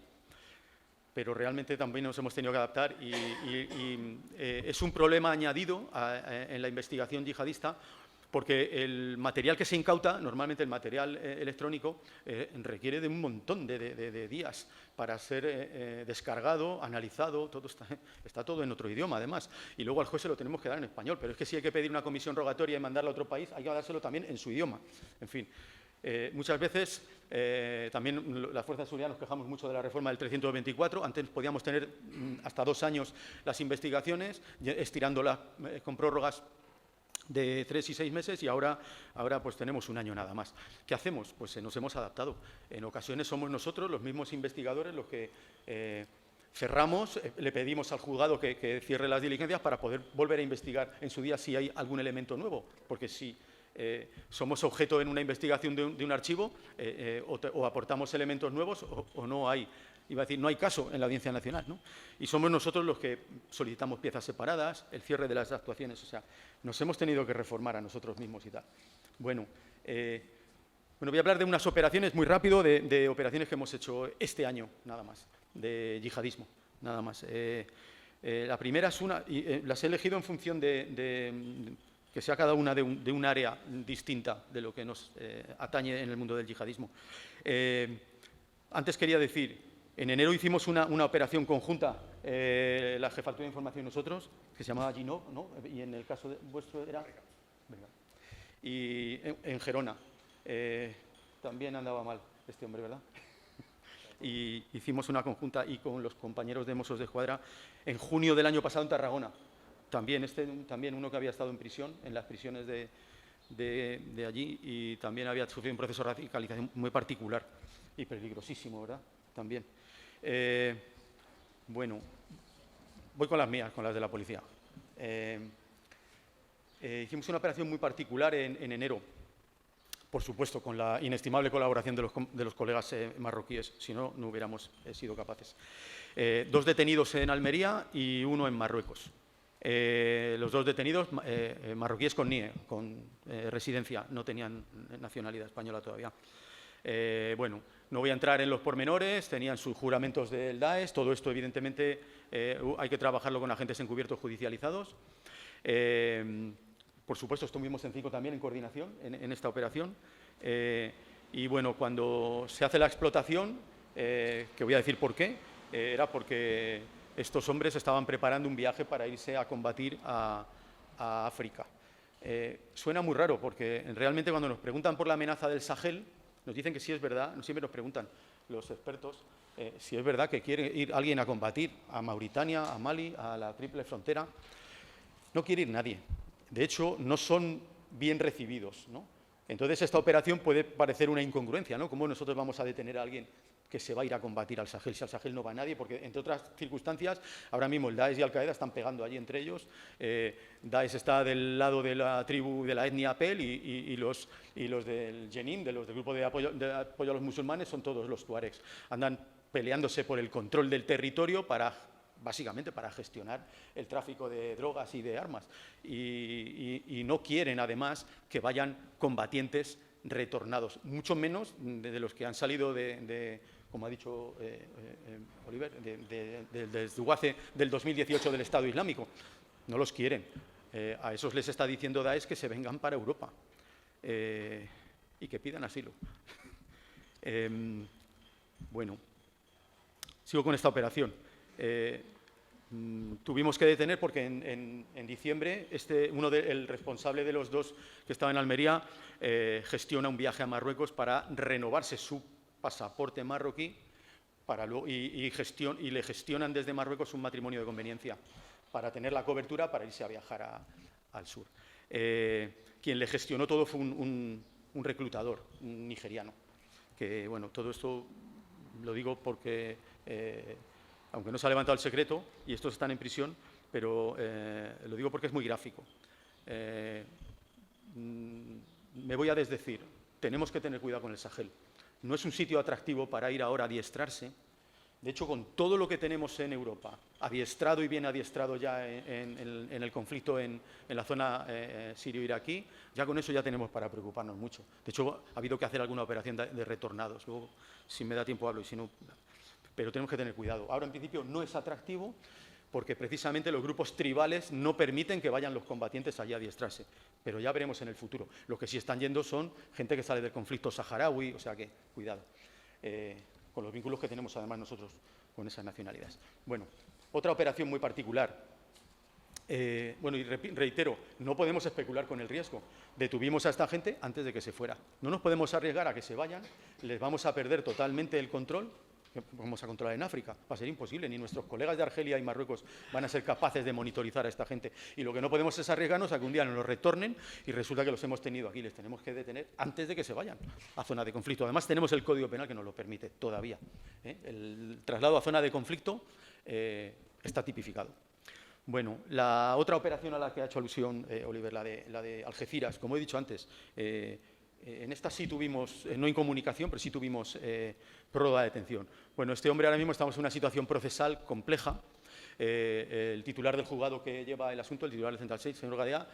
Pero realmente también nos hemos tenido que adaptar y es un problema añadido en la investigación yihadista, porque el material que se incauta, normalmente el material electrónico, requiere de un montón de días para ser descargado, analizado, está todo en otro idioma además, y luego al juez se lo tenemos que dar en español, pero es que si hay que pedir una comisión rogatoria y mandarla a otro país, hay que dárselo también en su idioma. En fin, muchas veces también las fuerzas de seguridad nos quejamos mucho de la reforma del 324. Antes podíamos tener hasta 2 años las investigaciones, estirándolas con prórrogas de 3 y 6 meses, y ahora pues tenemos 1 año nada más. ¿Qué hacemos? Pues nos hemos adaptado. En ocasiones somos nosotros, los mismos investigadores, los que cerramos, le pedimos al juzgado que cierre las diligencias para poder volver a investigar en su día si hay algún elemento nuevo, porque si somos objeto en una investigación de un archivo o aportamos elementos nuevos o no hay. Iba a decir, no hay caso en la Audiencia Nacional, ¿no? Y somos nosotros los que solicitamos piezas separadas, el cierre de las actuaciones, o sea, nos hemos tenido que reformar a nosotros mismos y tal. Bueno, voy a hablar de unas operaciones, muy rápido, de operaciones que hemos hecho este año, nada más, de yihadismo, nada más. La primera es una, y las he elegido en función de que sea cada una de un área distinta de lo que nos atañe en el mundo del yihadismo. Antes quería decir, en enero hicimos una operación conjunta, la Jefatura de Información y nosotros, que se llamaba GINO, ¿no? Y en el caso vuestro era... Venga. Y en Gerona. También andaba mal este hombre, ¿verdad? Y hicimos una conjunta y con los compañeros de Mossos de Escuadra en junio del año pasado en Tarragona. También uno que había estado en prisión, en las prisiones de allí, y también había sufrido un proceso de radicalización muy particular y peligrosísimo, ¿verdad? También. Bueno, voy con las mías, con las de la policía. Hicimos una operación muy particular en enero, por supuesto, con la inestimable colaboración de los colegas marroquíes, si no, no hubiéramos sido capaces. 2 detenidos en Almería y 1 en Marruecos. Los 2 detenidos marroquíes con NIE, con residencia, no tenían nacionalidad española todavía. Bueno, no voy a entrar en los pormenores, tenían sus juramentos del Daesh, todo esto evidentemente hay que trabajarlo con agentes encubiertos judicializados. Por supuesto, estuvimos en 5 también en coordinación en esta operación. Y bueno, cuando se hace la explotación, que voy a decir por qué, era porque estos hombres estaban preparando un viaje para irse a combatir a África. Suena muy raro porque realmente cuando nos preguntan por la amenaza del Sahel, nos dicen que sí es verdad, siempre nos preguntan los expertos si es verdad que quiere ir alguien a combatir a Mauritania, a Mali, a la Triple Frontera. No quiere ir nadie. De hecho, no son bien recibidos, ¿no? Entonces, esta operación puede parecer una incongruencia, ¿no? ¿Cómo nosotros vamos a detener a alguien que se va a ir a combatir al Sahel si al Sahel no va nadie? Porque, entre otras circunstancias, ahora mismo el Daesh y Al-Qaeda están pegando allí entre ellos. Daesh está del lado de la tribu de la etnia Apel y los del Jenin, del grupo de apoyo a los musulmanes, son todos los tuaregs. Andan peleándose por el control del territorio básicamente para gestionar el tráfico de drogas y de armas. Y no quieren, además, que vayan combatientes retornados, mucho menos de los que han salido como ha dicho Oliver, del desguace del 2018 del Estado Islámico. No los quieren. A esos les está diciendo Daesh que se vengan para Europa y que pidan asilo. Bueno, sigo con esta operación. Tuvimos que detener porque en diciembre el responsable de los 2 que estaba en Almería gestiona un viaje a Marruecos para renovarse su pasaporte marroquí y le gestionan desde Marruecos un matrimonio de conveniencia para tener la cobertura para irse a viajar al sur. Quien le gestionó todo fue un reclutador, un nigeriano, que bueno, todo esto lo digo porque aunque no se ha levantado el secreto y estos están en prisión, pero lo digo porque es muy gráfico. Me voy a desdecir, tenemos que tener cuidado con el Sahel. No es un sitio atractivo para ir ahora a adiestrarse. De hecho, con todo lo que tenemos en Europa, adiestrado y bien adiestrado ya en el conflicto en la zona sirio-iraquí, ya con eso ya tenemos para preocuparnos mucho. De hecho, ha habido que hacer alguna operación de retornados. Luego, si me da tiempo hablo y si no... Pero tenemos que tener cuidado. Ahora, en principio, no es atractivo porque precisamente los grupos tribales no permiten que vayan los combatientes allí a adiestrarse. Pero ya veremos en el futuro. Los que sí están yendo son gente que sale del conflicto saharaui, o sea que, cuidado, con los vínculos que tenemos además nosotros con esas nacionalidades. Bueno, otra operación muy particular. Bueno, y reitero, no podemos especular con el riesgo. Detuvimos a esta gente antes de que se fuera. No nos podemos arriesgar a que se vayan, les vamos a perder totalmente el control. Vamos a controlar en África, va a ser imposible, ni nuestros colegas de Argelia y Marruecos van a ser capaces de monitorizar a esta gente. Y lo que no podemos es arriesgarnos a que un día nos los retornen y resulta que los hemos tenido aquí, les tenemos que detener antes de que se vayan a zona de conflicto. Además, tenemos el Código Penal que nos lo permite todavía. El traslado a zona de conflicto está tipificado. Bueno, la otra operación a la que ha hecho alusión Oliver, la de Algeciras, como he dicho antes, en esta sí tuvimos, no incomunicación, pero sí tuvimos prórroga de detención. Bueno, este hombre ahora mismo estamos en una situación procesal compleja. El titular del juzgado que lleva el asunto, el titular del Central 6, señor Gadea,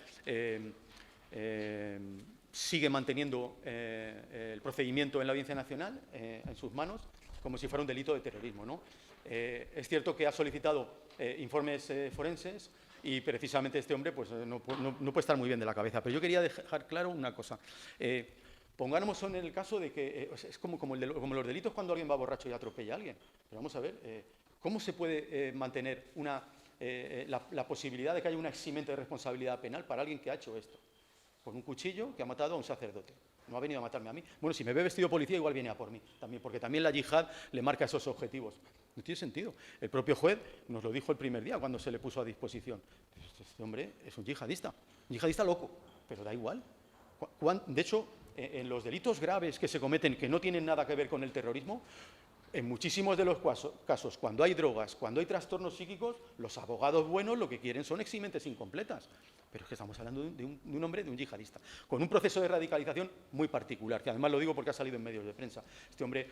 sigue manteniendo el procedimiento en la Audiencia Nacional en sus manos, como si fuera un delito de terrorismo, ¿no? Es cierto que ha solicitado informes forenses y precisamente este hombre pues, no puede estar muy bien de la cabeza. Pero yo quería dejar claro una cosa. Pongámonos en el caso de que es como los delitos cuando alguien va borracho y atropella a alguien. Pero vamos a ver, ¿cómo se puede mantener la posibilidad de que haya una eximente de responsabilidad penal para alguien que ha hecho esto? Con un cuchillo que ha matado a un sacerdote. No ha venido a matarme a mí. Bueno, si me ve vestido policía, igual viene a por mí, también, porque también la yihad le marca esos objetivos. No tiene sentido. El propio juez nos lo dijo el primer día cuando se le puso a disposición. Este hombre es un yihadista loco, pero da igual. De hecho, en los delitos graves que se cometen, que no tienen nada que ver con el terrorismo, en muchísimos de los casos, cuando hay drogas, cuando hay trastornos psíquicos, los abogados buenos lo que quieren son eximentes incompletas. Pero es que estamos hablando de un hombre, de un yihadista, con un proceso de radicalización muy particular, que además lo digo porque ha salido en medios de prensa. Este hombre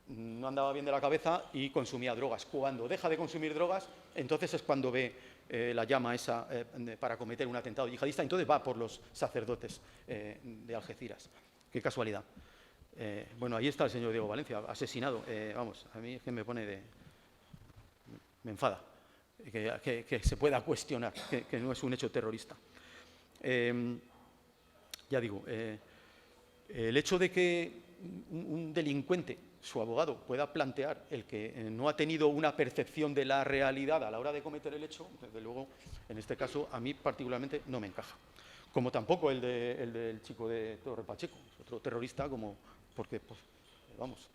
no andaba bien de la cabeza y consumía drogas. Cuando deja de consumir drogas, entonces es cuando ve la llama esa para cometer un atentado yihadista, entonces va por los sacerdotes de Algeciras. Qué casualidad. Bueno, ahí está el señor Diego Valencia, asesinado. Vamos, a mí es que me enfada que se pueda cuestionar que no es un hecho terrorista. Ya digo, el hecho de que un delincuente, su abogado, pueda plantear el que no ha tenido una percepción de la realidad a la hora de cometer el hecho, desde luego, en este caso, a mí particularmente no me encaja. Como tampoco el del chico de Torre Pacheco, otro terrorista, porque, pues, vamos,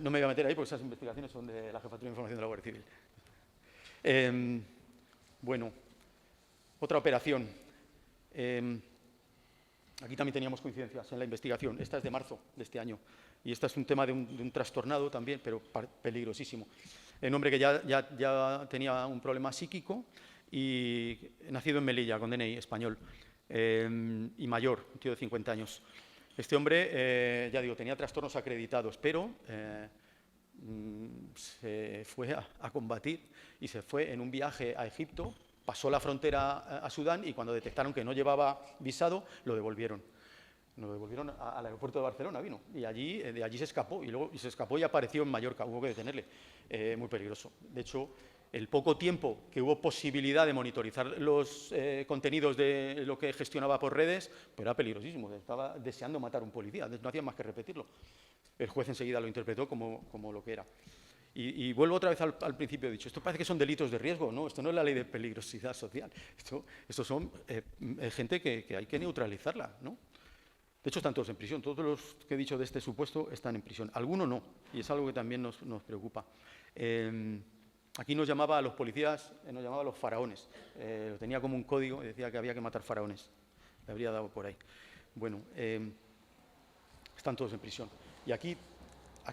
no me voy a meter ahí porque esas investigaciones son de la Jefatura de Información de la Guardia Civil. Bueno, otra operación. Aquí también teníamos coincidencias en la investigación. Esta es de marzo de este año. Y este es un tema de un trastornado también, pero peligrosísimo. Un hombre que ya tenía un problema psíquico y nacido en Melilla, con DNI español, y mayor, un tío de 50 años. Este hombre, ya digo, tenía trastornos acreditados, pero se fue a combatir y se fue en un viaje a Egipto, pasó la frontera a Sudán y cuando detectaron que no llevaba visado, lo devolvieron. Lo devolvieron al aeropuerto de Barcelona, vino, y de allí se escapó, y se escapó y apareció en Mallorca, hubo que detenerle. Muy peligroso. De hecho, el poco tiempo que hubo posibilidad de monitorizar los contenidos de lo que gestionaba por redes, pues era peligrosísimo, estaba deseando matar a un policía, no hacía más que repetirlo. El juez enseguida lo interpretó como lo que era. Y vuelvo otra vez al principio, he dicho, esto parece que son delitos de riesgo, no, esto no es la ley de peligrosidad social, esto son gente que hay que neutralizarla, ¿no? De hecho, están todos en prisión, todos los que he dicho de este supuesto están en prisión, algunos no, y es algo que también nos preocupa. Aquí nos llamaba a los policías, nos llamaba a los faraones, lo tenía como un código y decía que había que matar faraones, le habría dado por ahí. Bueno, están todos en prisión. Y aquí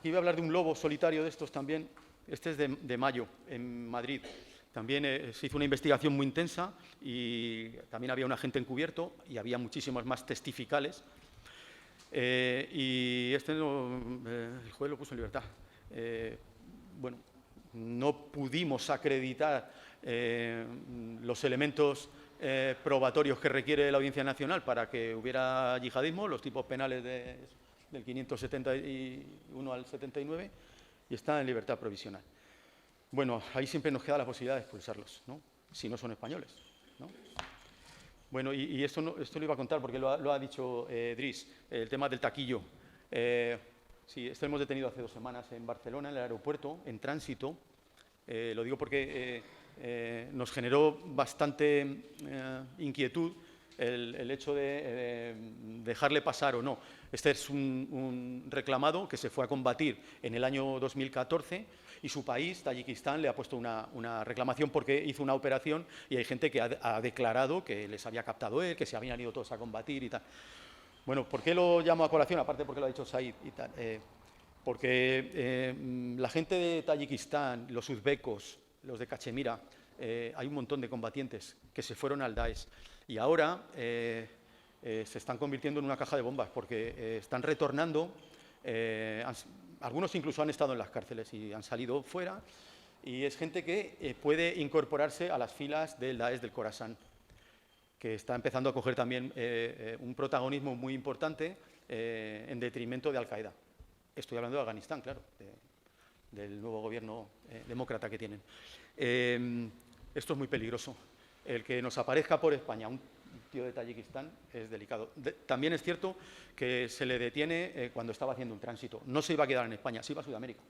voy a hablar de un lobo solitario de estos también. Este es de mayo, en Madrid. También se hizo una investigación muy intensa y también había un agente encubierto y había muchísimos más testificales. Y el juez lo puso en libertad. Bueno, no pudimos acreditar los elementos probatorios que requiere la Audiencia Nacional para que hubiera yihadismo, los tipos penales del 571 al 79, y está en libertad provisional. Bueno, ahí siempre nos queda la posibilidad de expulsarlos, ¿no? Si no son españoles, ¿no? Bueno, y esto lo iba a contar porque lo ha dicho Dries, el tema del taquillo. Sí, esto hemos detenido hace 2 semanas en Barcelona, en el aeropuerto, en tránsito. Lo digo porque nos generó bastante inquietud el hecho de dejarle pasar o no. Este es un reclamado que se fue a combatir en el año 2014 y su país, Tayikistán, le ha puesto una reclamación porque hizo una operación y hay gente que ha declarado que les había captado él, que se habían ido todos a combatir y tal. Bueno, ¿por qué lo llamo a colación? Aparte porque lo ha dicho Said y tal. Porque la gente de Tayikistán, los uzbecos, los de Cachemira, hay un montón de combatientes que se fueron al Daesh y ahora se están convirtiendo en una caja de bombas porque están retornando, algunos incluso han estado en las cárceles y han salido fuera, y es gente que puede incorporarse a las filas del Daesh del Khorasan, que está empezando a coger también un protagonismo muy importante en detrimento de Al-Qaeda. Estoy hablando de Afganistán, claro, del nuevo gobierno demócrata que tienen. Esto es muy peligroso. El que nos aparezca por España un tío de Tayikistán es delicado. También es cierto que se le detiene cuando estaba haciendo un tránsito. No se iba a quedar en España, se iba a Sudamérica.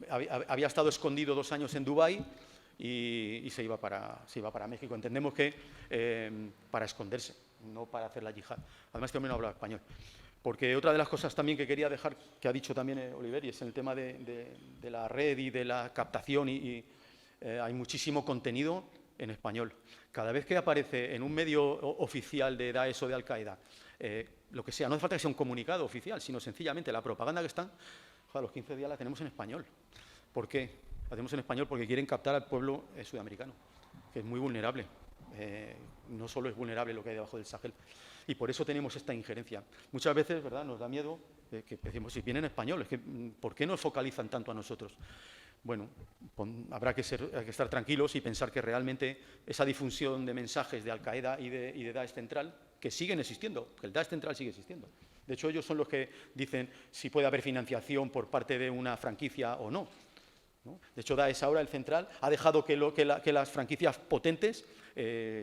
Había estado escondido 2 años en Dubái y se iba para México. Entendemos que para esconderse, no para hacer la yihad. Además, este hombre no habla español. Porque otra de las cosas también que quería dejar, que ha dicho también Oliveri, es el tema de la red y de la captación y hay muchísimo contenido en español. Cada vez que aparece en un medio oficial de Daesh o de Al-Qaeda, lo que sea, no hace falta que sea un comunicado oficial, sino sencillamente la propaganda que está, a los 15 días la tenemos en español. ¿Por qué? La tenemos en español porque quieren captar al pueblo sudamericano, que es muy vulnerable. No solo es vulnerable lo que hay debajo del Sahel. Y por eso tenemos esta injerencia. Muchas veces, ¿verdad?, nos da miedo que decimos, si viene en español, es que, ¿por qué nos focalizan tanto a nosotros? Bueno, habrá que estar tranquilos y pensar que realmente esa difusión de mensajes de Al-Qaeda y de Daesh Central, que siguen existiendo, que el Daesh Central sigue existiendo. De hecho, ellos son los que dicen si puede haber financiación por parte de una franquicia o no. De hecho, Daesh ahora, el Central, ha dejado que las franquicias potentes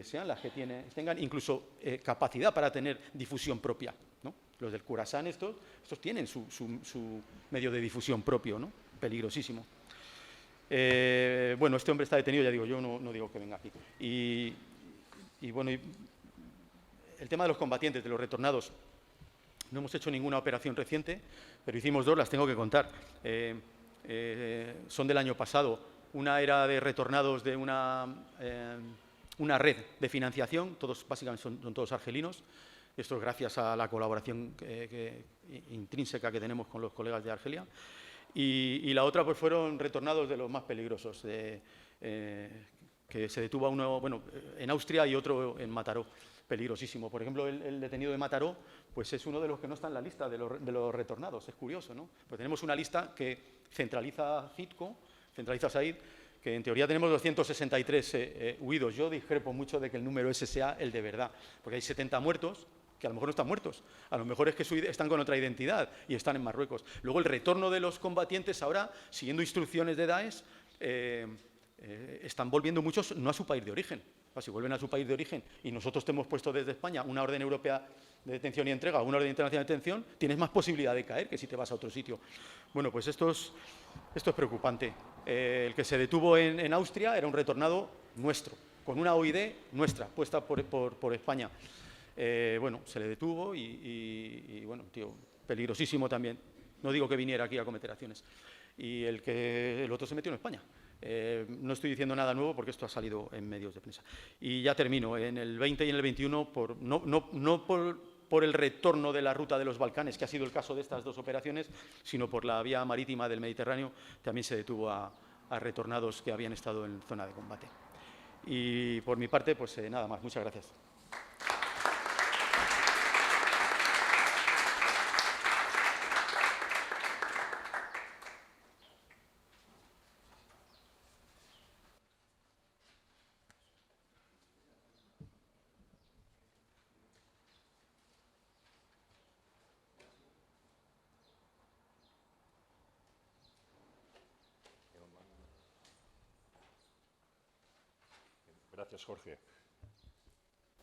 sean las que tengan incluso capacidad para tener difusión propia, ¿no? Los del Khorasan, estos tienen su medio de difusión propio, ¿no? Peligrosísimo. Bueno, este hombre está detenido, ya digo, yo no digo que venga aquí. Y bueno, el tema de los combatientes, de los retornados, no hemos hecho ninguna operación reciente, pero hicimos 2, las tengo que contar. Son del año pasado. Una era de retornados de una red de financiación, básicamente son todos argelinos. Esto es gracias a la colaboración intrínseca que tenemos con los colegas de Argelia. Y la otra pues fueron retornados de los más peligrosos, que se detuvo a uno, bueno, en Austria y otro en Mataró, peligrosísimo. Por ejemplo, el detenido de Mataró pues es uno de los que no está en la lista de los retornados. Es curioso, ¿no? Pues tenemos una lista que centraliza Citco, centraliza Said, que en teoría tenemos 263 huidos. Yo discrepo mucho de que el número ese sea el de verdad, porque hay 70 muertos, que a lo mejor no están muertos, a lo mejor es que están con otra identidad y están en Marruecos. Luego el retorno de los combatientes ahora, siguiendo instrucciones de Daesh, están volviendo muchos no a su país de origen. Si vuelven a su país de origen y nosotros te hemos puesto desde España una orden europea de detención y entrega o una orden internacional de detención, tienes más posibilidad de caer que si te vas a otro sitio. Bueno, pues esto es preocupante. El que se detuvo en Austria era un retornado nuestro, con una OID nuestra, puesta por España. Bueno, se le detuvo y bueno, tío, peligrosísimo también. No digo que viniera aquí a cometer acciones. Y el otro se metió en España. No estoy diciendo nada nuevo porque esto ha salido en medios de prensa. Y ya termino. En el 20 y en el 21, no por el retorno de la ruta de los Balcanes, que ha sido el caso de estas 2 operaciones, sino por la vía marítima del Mediterráneo, también se detuvo a retornados que habían estado en zona de combate. Y por mi parte, pues nada más. Muchas gracias. Gracias, Jorge.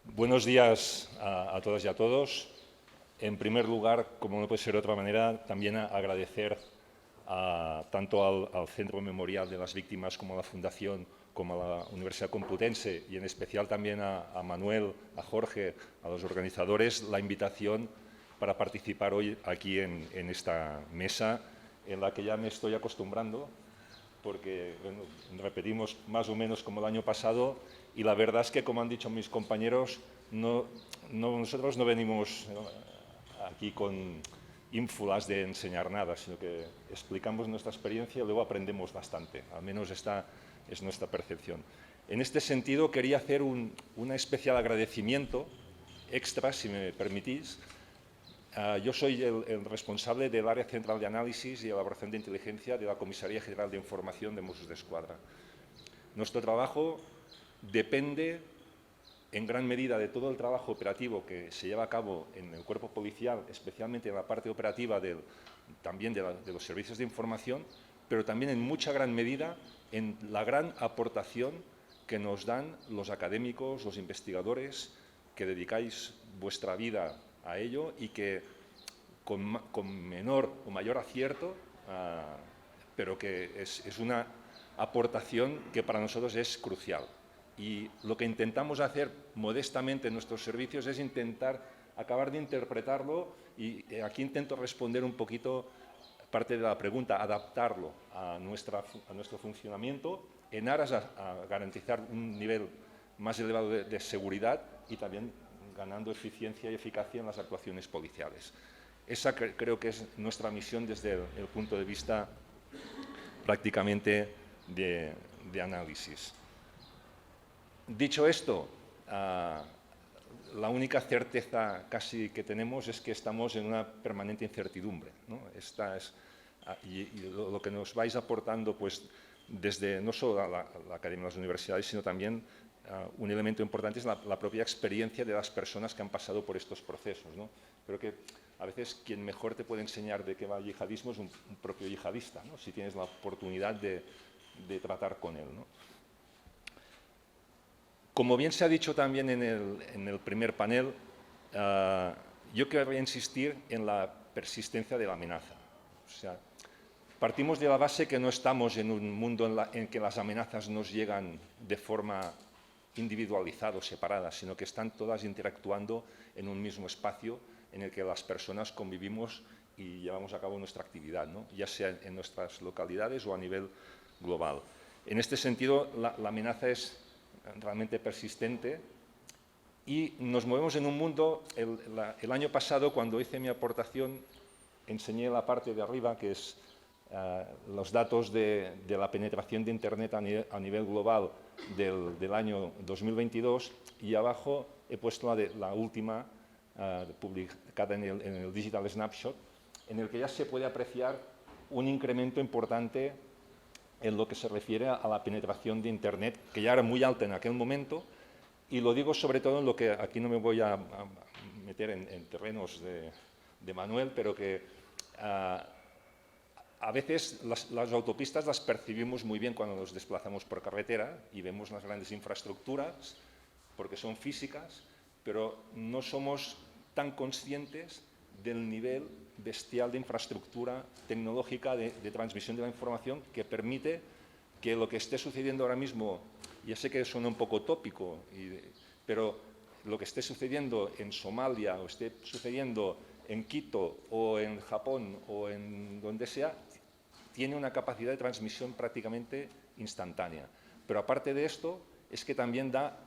Buenos días a todas y a todos. En primer lugar, como no puede ser de otra manera, también agradecer tanto al Centro Memorial de las Víctimas como a la Fundación, como a la Universidad Complutense, y en especial también a Manuel, a Jorge, a los organizadores, la invitación para participar hoy aquí en esta mesa, en la que ya me estoy acostumbrando, porque bueno, repetimos más o menos como el año pasado, y la verdad es que, como han dicho mis compañeros, nosotros no venimos aquí con ínfulas de enseñar nada, sino que explicamos nuestra experiencia y luego aprendemos bastante, al menos esta es nuestra percepción. En este sentido, quería hacer un especial agradecimiento extra, si me permitís. Yo soy el responsable del área central de análisis y elaboración de inteligencia de la Comisaría General de Información de Mossos d'Esquadra. Nuestro trabajo depende en gran medida de todo el trabajo operativo que se lleva a cabo en el cuerpo policial, especialmente en la parte operativa también de los servicios de información, pero también en mucha gran medida en la gran aportación que nos dan los académicos, los investigadores, que dedicáis vuestra vida a ello y que con menor o mayor acierto, pero que es una aportación que para nosotros es crucial. Y lo que intentamos hacer modestamente en nuestros servicios es intentar acabar de interpretarlo, y aquí intento responder un poquito parte de la pregunta, adaptarlo a nuestro funcionamiento en aras a garantizar un nivel más elevado de seguridad y también ganando eficiencia y eficacia en las actuaciones policiales. Esa creo que es nuestra misión desde el punto de vista prácticamente de análisis. Dicho esto, la única certeza casi que tenemos es que estamos en una permanente incertidumbre, ¿no? Y lo que nos vais aportando, pues, desde no solo la Academia de las Universidades, sino también un elemento importante es la propia experiencia de las personas que han pasado por estos procesos, ¿no? Creo que a veces quien mejor te puede enseñar de qué va el yihadismo es un propio yihadista, ¿no? Si tienes la oportunidad de tratar con él, ¿no? Como bien se ha dicho también en el primer panel, yo querría insistir en la persistencia de la amenaza. O sea, partimos de la base que no estamos en un mundo en que las amenazas nos llegan de forma individualizada o separada, sino que están todas interactuando en un mismo espacio en el que las personas convivimos y llevamos a cabo nuestra actividad, ¿no? Ya sea en nuestras localidades o a nivel global. En este sentido, la amenaza es realmente persistente y nos movemos en un mundo. El año pasado, cuando hice mi aportación, enseñé la parte de arriba, que es los datos de la penetración de Internet a nivel global del año 2022, y abajo he puesto la última publicada en el Digital Snapshot, en el que ya se puede apreciar un incremento importante en lo que se refiere a la penetración de Internet, que ya era muy alta en aquel momento, y lo digo sobre todo en lo que aquí no me voy a meter en terrenos de Manuel, pero que a veces las autopistas las percibimos muy bien cuando nos desplazamos por carretera y vemos las grandes infraestructuras, porque son físicas, pero no somos tan conscientes del nivel bestial de infraestructura tecnológica de transmisión de la información que permite que lo que esté sucediendo ahora mismo, ya sé que suena un poco tópico, pero lo que esté sucediendo en Somalia o esté sucediendo en Quito o en Japón o en donde sea, tiene una capacidad de transmisión prácticamente instantánea. Pero aparte de esto, es que también da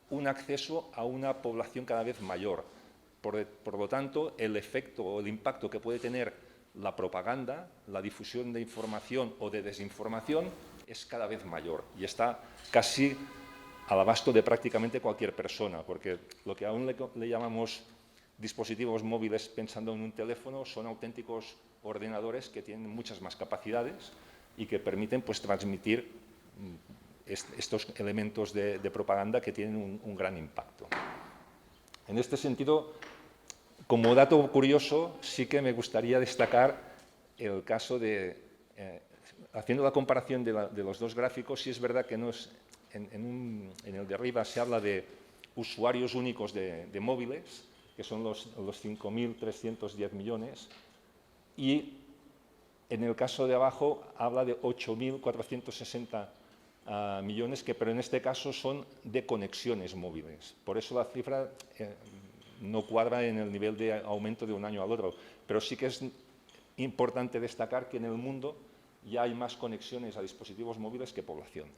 un acceso a una población cada vez mayor. Por lo tanto, el efecto o el impacto que puede tener la propaganda, la difusión de información o de desinformación es cada vez mayor y está casi al abasto de prácticamente cualquier persona, porque lo que aún le llamamos dispositivos móviles pensando en un teléfono son auténticos ordenadores que tienen muchas más capacidades y que permiten, pues, transmitir estos elementos de propaganda que tienen un gran impacto. En este sentido, como dato curioso, sí que me gustaría destacar el caso haciendo la comparación de los dos gráficos, sí es verdad que no es, en el de arriba se habla de usuarios únicos de móviles, que son los 5.310 millones, y En el caso de abajo habla de 8.460 millones, pero en este caso son de conexiones móviles. Por eso la cifra no cuadra en el nivel de aumento de un año al otro. Pero sí que es importante destacar que en el mundo ya hay más conexiones a dispositivos móviles que población.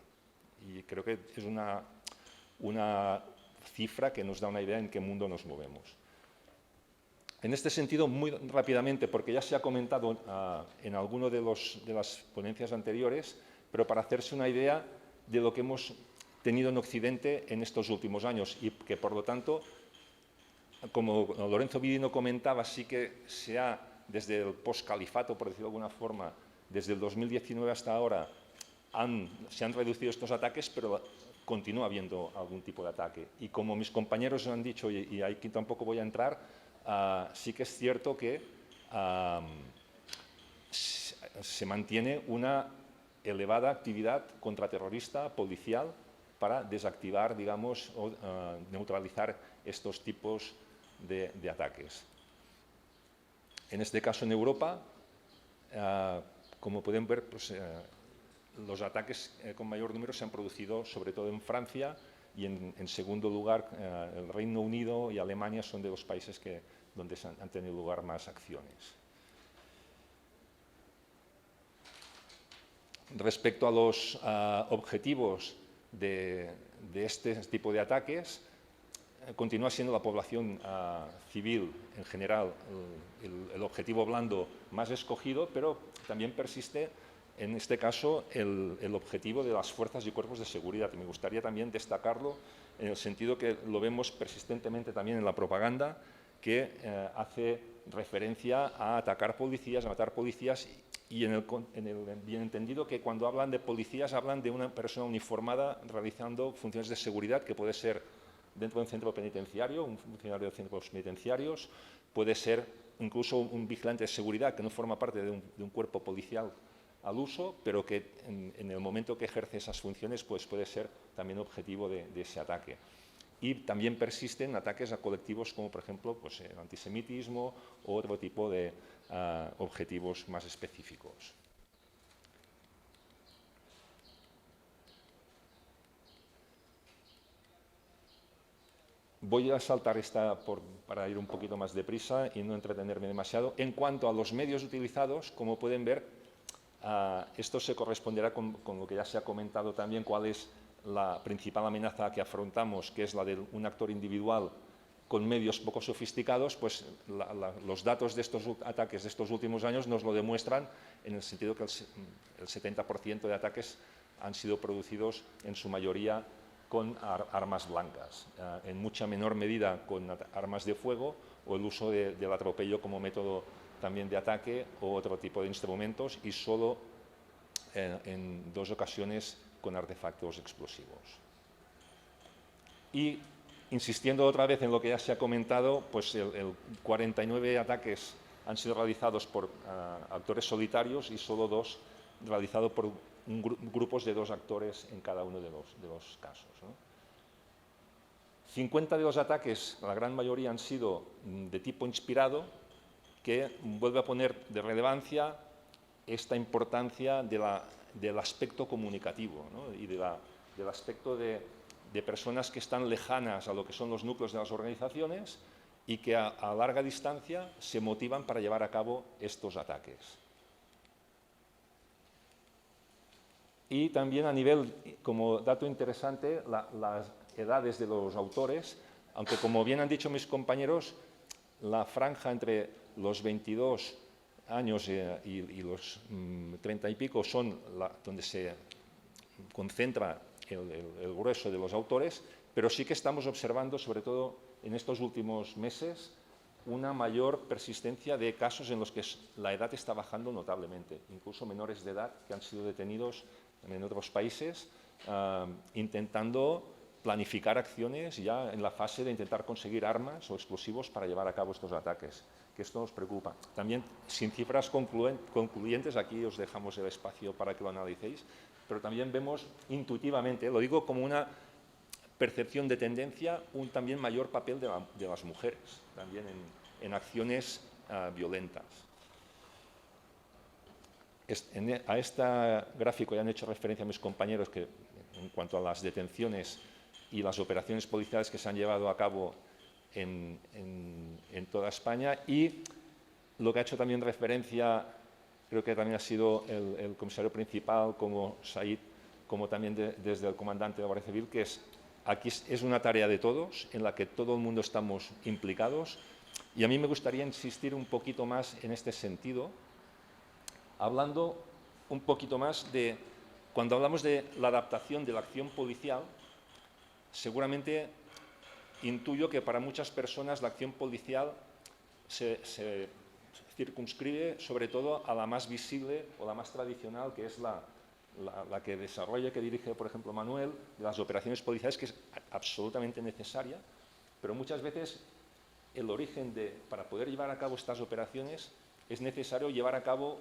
Y creo que es una cifra que nos da una idea en qué mundo nos movemos. En este sentido, muy rápidamente, porque ya se ha comentado en alguno de las ponencias anteriores, pero para hacerse una idea de lo que hemos tenido en Occidente en estos últimos años y que, por lo tanto, como Lorenzo Vidino comentaba, sí que se ha, desde el postcalifato, por decirlo de alguna forma, desde el 2019 hasta ahora, se han reducido estos ataques, pero continúa habiendo algún tipo de ataque. Y como mis compañeros han dicho, y aquí tampoco voy a entrar, sí que es cierto que se mantiene una elevada actividad contraterrorista policial para desactivar, digamos, o neutralizar estos tipos de ataques. En este caso, en Europa, como pueden ver, pues, los ataques con mayor número se han producido sobre todo en Francia y en segundo lugar el Reino Unido y Alemania son de los países donde han tenido lugar más acciones. Respecto a los objetivos de este tipo de ataques, continúa siendo la población civil en general el objetivo blando más escogido, pero también persiste en este caso el objetivo de las fuerzas y cuerpos de seguridad. Y me gustaría también destacarlo en el sentido que lo vemos persistentemente también en la propaganda, que hace referencia a atacar policías, a matar policías, y en el bien entendido que cuando hablan de policías hablan de una persona uniformada realizando funciones de seguridad, que puede ser dentro de un centro penitenciario, un funcionario de centros penitenciarios, puede ser incluso un vigilante de seguridad que no forma parte de un cuerpo policial al uso, pero que en el momento que ejerce esas funciones pues puede ser también objetivo de ese ataque. Y también persisten ataques a colectivos como, por ejemplo, pues, el antisemitismo o otro tipo de objetivos más específicos. Voy a saltar esta para ir un poquito más deprisa y no entretenerme demasiado. En cuanto a los medios utilizados, como pueden ver, esto se corresponderá con lo que ya se ha comentado también, cuál es la principal amenaza que afrontamos, que es la de un actor individual con medios poco sofisticados. Pues los datos de estos ataques de estos últimos años nos lo demuestran, en el sentido que el 70% de ataques han sido producidos en su mayoría con armas blancas, en mucha menor medida con armas de fuego o el uso del atropello como método también de ataque o otro tipo de instrumentos, y solo en 2 ocasiones con artefactos explosivos. Y insistiendo otra vez en lo que ya se ha comentado, pues el 49 ataques han sido realizados por actores solitarios y solo 2 realizados por grupos de 2 actores en cada uno de los casos, ¿no? 50 de los ataques, la gran mayoría, han sido de tipo inspirado, que vuelve a poner de relevancia esta importancia del aspecto comunicativo, ¿no? Y del aspecto de personas que están lejanas a lo que son los núcleos de las organizaciones y que a larga distancia se motivan para llevar a cabo estos ataques. Y también a nivel, como dato interesante, las edades de los autores, aunque como bien han dicho mis compañeros, la franja entre los 22 años y los 30 y pico son donde se concentra el grueso de los autores, pero sí que estamos observando, sobre todo en estos últimos meses, una mayor persistencia de casos en los que la edad está bajando notablemente, incluso menores de edad que han sido detenidos en otros países, intentando planificar acciones ya en la fase de intentar conseguir armas o explosivos para llevar a cabo estos ataques, que esto nos preocupa. También, sin cifras concluyentes, aquí os dejamos el espacio para que lo analicéis, pero también vemos intuitivamente, lo digo como una percepción de tendencia, un también mayor papel de las mujeres, también en acciones violentas. A este gráfico ya han hecho referencia mis compañeros que en cuanto a las detenciones y las operaciones policiales que se han llevado a cabo en toda España, y lo que ha hecho también referencia, creo que también ha sido el comisario principal como Said, como también desde el comandante de la Guardia Civil, que aquí es una tarea de todos, en la que todo el mundo estamos implicados, y a mí me gustaría insistir un poquito más en este sentido, hablando un poquito más de, cuando hablamos de la adaptación de la acción policial, seguramente intuyo que para muchas personas la acción policial se circunscribe sobre todo a la más visible o la más tradicional, que es la que desarrolla, que dirige, por ejemplo, Manuel, de las operaciones policiales, que es absolutamente necesaria, pero muchas veces el origen para poder llevar a cabo estas operaciones es necesario llevar a cabo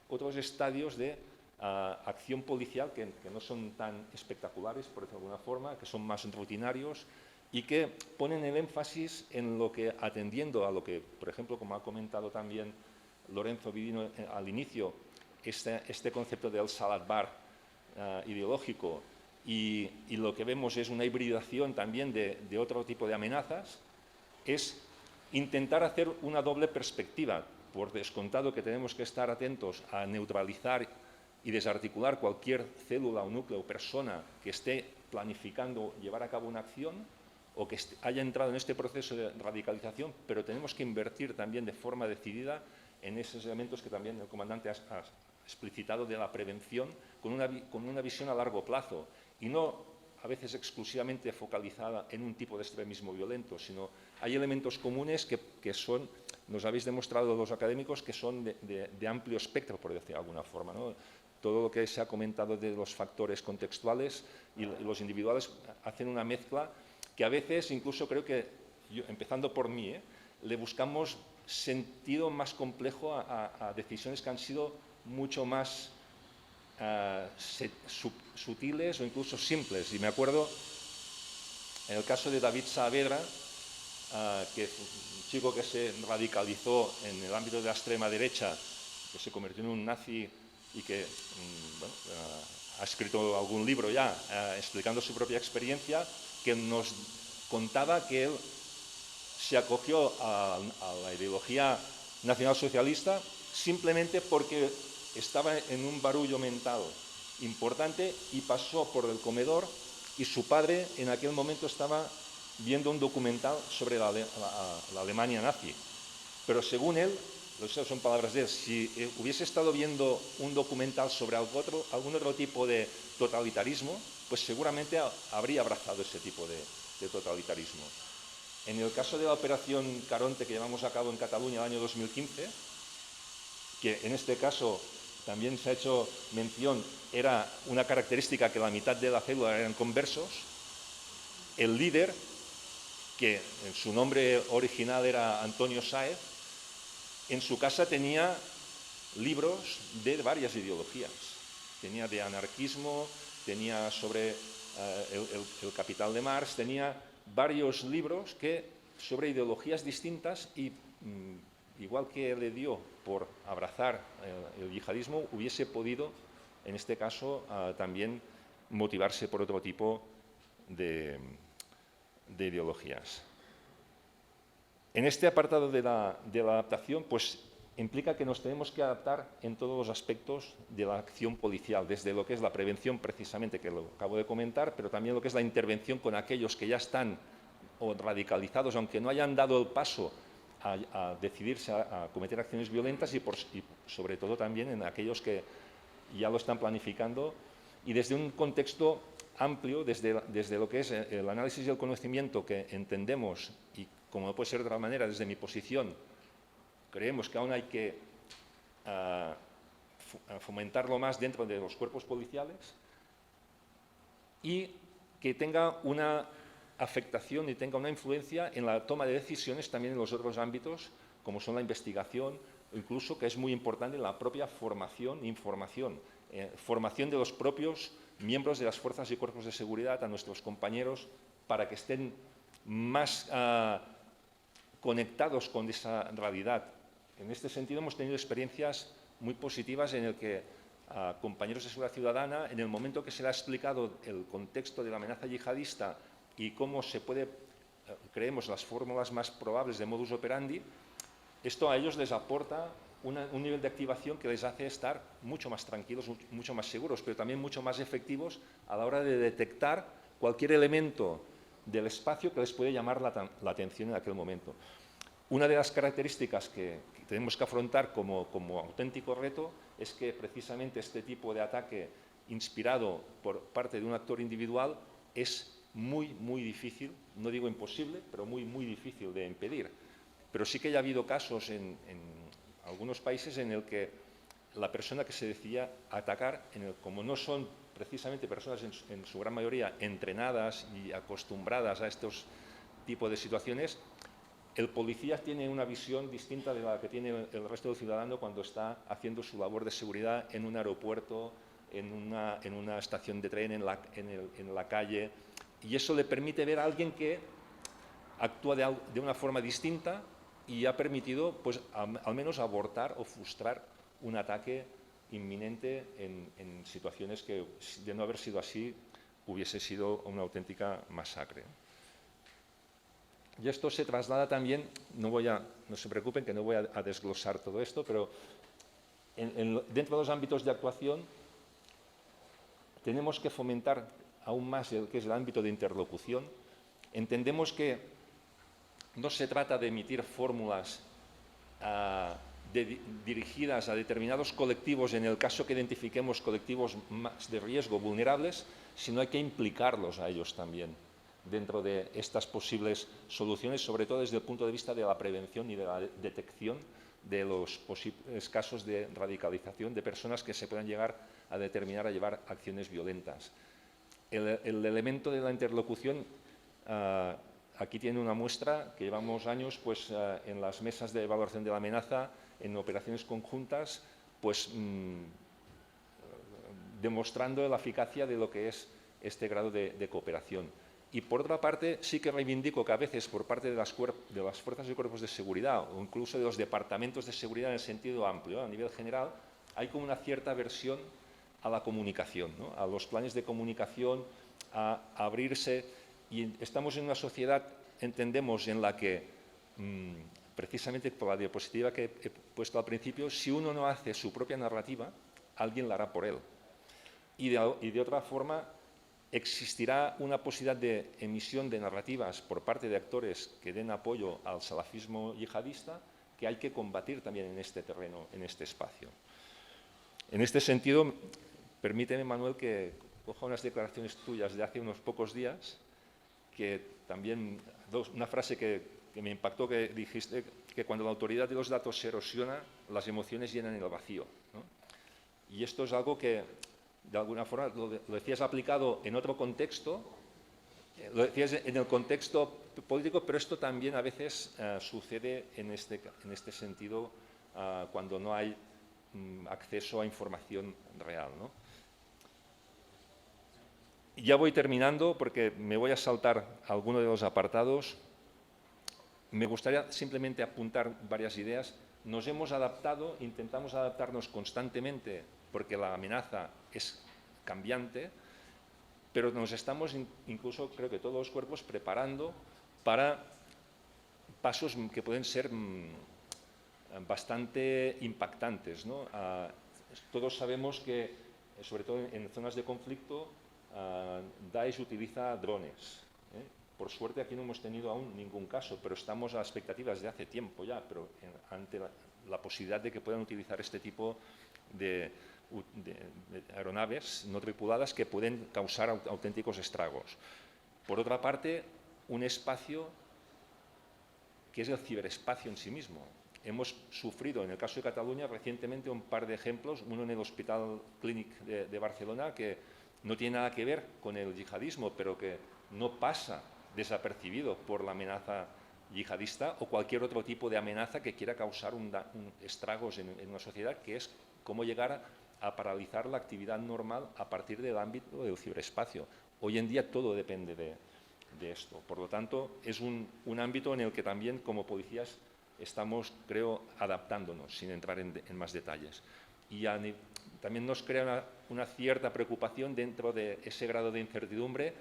otros estadios de acción policial que no son tan espectaculares, por decirlo de alguna forma, que son más rutinarios y que ponen el énfasis en lo que, atendiendo a lo que, por ejemplo, como ha comentado también Lorenzo Vivino al inicio, este concepto del salad bar ideológico, y lo que vemos es una hibridación también de otro tipo de amenazas, es intentar hacer una doble perspectiva. Por descontado que tenemos que estar atentos a neutralizar y desarticular cualquier célula o núcleo o persona que esté planificando llevar a cabo una acción o que haya entrado en este proceso de radicalización, pero tenemos que invertir también de forma decidida en esos elementos que también el comandante ha explicitado de la prevención con una visión a largo plazo y no a veces exclusivamente focalizada en un tipo de extremismo violento, sino hay elementos comunes que son, nos habéis demostrado los académicos, que son de amplio espectro, por decir de alguna forma, ¿no? Todo lo que se ha comentado de los factores contextuales y los individuales hacen una mezcla que a veces, incluso creo que, empezando por mí, le buscamos sentido más complejo a decisiones que han sido mucho más sutiles o incluso simples. Y me acuerdo, en el caso de David Saavedra, que es un chico que se radicalizó en el ámbito de la extrema derecha, que se convirtió en un nazi y que bueno, ha escrito algún libro ya explicando su propia experiencia, que nos contaba que él se acogió a la ideología nacionalsocialista simplemente porque estaba en un barullo mental importante y pasó por el comedor y su padre en aquel momento estaba viendo un documental sobre la Alemania nazi. Pero según él, esas son palabras de él, si hubiese estado viendo un documental sobre algún otro tipo de totalitarismo, pues seguramente habría abrazado ese tipo de totalitarismo. En el caso de la operación Caronte que llevamos a cabo en Cataluña el año 2015, que en este caso también se ha hecho mención, era una característica que la mitad de la célula eran conversos, el líder, que en su nombre original era Antonio Sáez, en su casa tenía libros de varias ideologías. Tenía de anarquismo, tenía sobre el Capital de Marx, tenía varios libros sobre ideologías distintas y igual que le dio por abrazar el yihadismo, hubiese podido, en este caso, también motivarse por otro tipo de ideologías. En este apartado de la adaptación, pues implica que nos tenemos que adaptar en todos los aspectos de la acción policial, desde lo que es la prevención precisamente, que lo acabo de comentar, pero también lo que es la intervención con aquellos que ya están radicalizados, aunque no hayan dado el paso a decidirse a cometer acciones violentas y sobre todo también en aquellos que ya lo están planificando y desde un contexto amplio, desde lo que es el análisis y el conocimiento que entendemos y como no puede ser de otra manera, desde mi posición, creemos que aún hay que fomentarlo más dentro de los cuerpos policiales y que tenga una afectación y tenga una influencia en la toma de decisiones también en los otros ámbitos, como son la investigación, o incluso, que es muy importante, la propia formación e información. Formación de los propios miembros de las fuerzas y cuerpos de seguridad a nuestros compañeros para que estén más conectados con esa realidad. En este sentido hemos tenido experiencias muy positivas en el que a compañeros de seguridad ciudadana, en el momento que se le ha explicado el contexto de la amenaza yihadista y cómo se puede, creemos, las fórmulas más probables de modus operandi, esto a ellos les aporta un nivel de activación que les hace estar mucho más tranquilos, mucho más seguros, pero también mucho más efectivos a la hora de detectar cualquier elemento del espacio que les puede llamar la atención en aquel momento. Una de las características que tenemos que afrontar como auténtico reto es que precisamente este tipo de ataque inspirado por parte de un actor individual es muy difícil, no digo imposible, pero muy difícil de impedir. Pero sí que ya ha habido casos en algunos países en el que la persona que se decía atacar, como no son precisamente personas en su gran mayoría entrenadas y acostumbradas a estos tipos de situaciones, el policía tiene una visión distinta de la que tiene el resto del ciudadano cuando está haciendo su labor de seguridad en un aeropuerto, en una estación de tren, en la calle, y eso le permite ver a alguien que actúa de una forma distinta y ha permitido, pues, al menos abortar o frustrar un ataque inminente en situaciones que, de no haber sido así, hubiese sido una auténtica masacre. Y esto se traslada también, no se preocupen que no voy a desglosar todo esto, pero dentro de los ámbitos de actuación tenemos que fomentar aún más el que es el ámbito de interlocución. Entendemos que no se trata de emitir fórmulas dirigidas a determinados colectivos en el caso que identifiquemos colectivos más de riesgo vulnerables, sino hay que implicarlos a ellos también dentro de estas posibles soluciones, sobre todo desde el punto de vista de la prevención y de la detección de los posibles casos de radicalización de personas que se puedan llegar a determinar a llevar acciones violentas. El elemento de la interlocución, aquí tiene una muestra que llevamos años pues, en las mesas de evaluación de la amenaza, en operaciones conjuntas, pues demostrando la eficacia de lo que es este grado de cooperación. Y por otra parte, sí que reivindico que a veces por parte de las fuerzas y cuerpos de seguridad o incluso de los departamentos de seguridad en el sentido amplio, a nivel general, hay como una cierta aversión a la comunicación, ¿no? A los planes de comunicación, a abrirse. Y estamos en una sociedad, entendemos, en la que, precisamente por la diapositiva que he puesto al principio, si uno no hace su propia narrativa, alguien la hará por él. Y de otra forma, existirá una posibilidad de emisión de narrativas por parte de actores que den apoyo al salafismo yihadista que hay que combatir también en este terreno, en este espacio. En este sentido, permíteme, Manuel, que coja unas declaraciones tuyas de hace unos pocos días, que también, una frase que me impactó, que dijiste que cuando la autoridad de los datos se erosiona, las emociones llenan el vacío, ¿no? Y esto es algo que, de alguna forma, lo decías aplicado en otro contexto, lo decías en el contexto político, pero esto también a veces sucede en este sentido cuando no hay acceso a información real, ¿no? Ya voy terminando porque me voy a saltar algunos de los apartados. Me gustaría simplemente apuntar varias ideas. Nos hemos adaptado, intentamos adaptarnos constantemente porque la amenaza es cambiante, pero nos estamos incluso, creo que todos los cuerpos, preparando para pasos que pueden ser bastante impactantes, ¿no? Todos sabemos que, sobre todo en zonas de conflicto, Daesh utiliza drones. Por suerte aquí no hemos tenido aún ningún caso, pero estamos a expectativas de hace tiempo ya, pero ante la posibilidad de que puedan utilizar este tipo de aeronaves no tripuladas que pueden causar auténticos estragos. Por otra parte, un espacio que es el ciberespacio en sí mismo. Hemos sufrido, en el caso de Cataluña, recientemente un par de ejemplos, uno en el Hospital Clínic de Barcelona, que no tiene nada que ver con el yihadismo, pero que no pasa desapercibido por la amenaza yihadista o cualquier otro tipo de amenaza que quiera causar estragos en una sociedad, que es cómo llegar a paralizar la actividad normal a partir del ámbito del ciberespacio. Hoy en día todo depende de esto. Por lo tanto, es un ámbito en el que también, como policías, estamos, creo, adaptándonos, sin entrar en más detalles. y también nos crea una cierta preocupación dentro de ese grado de incertidumbre.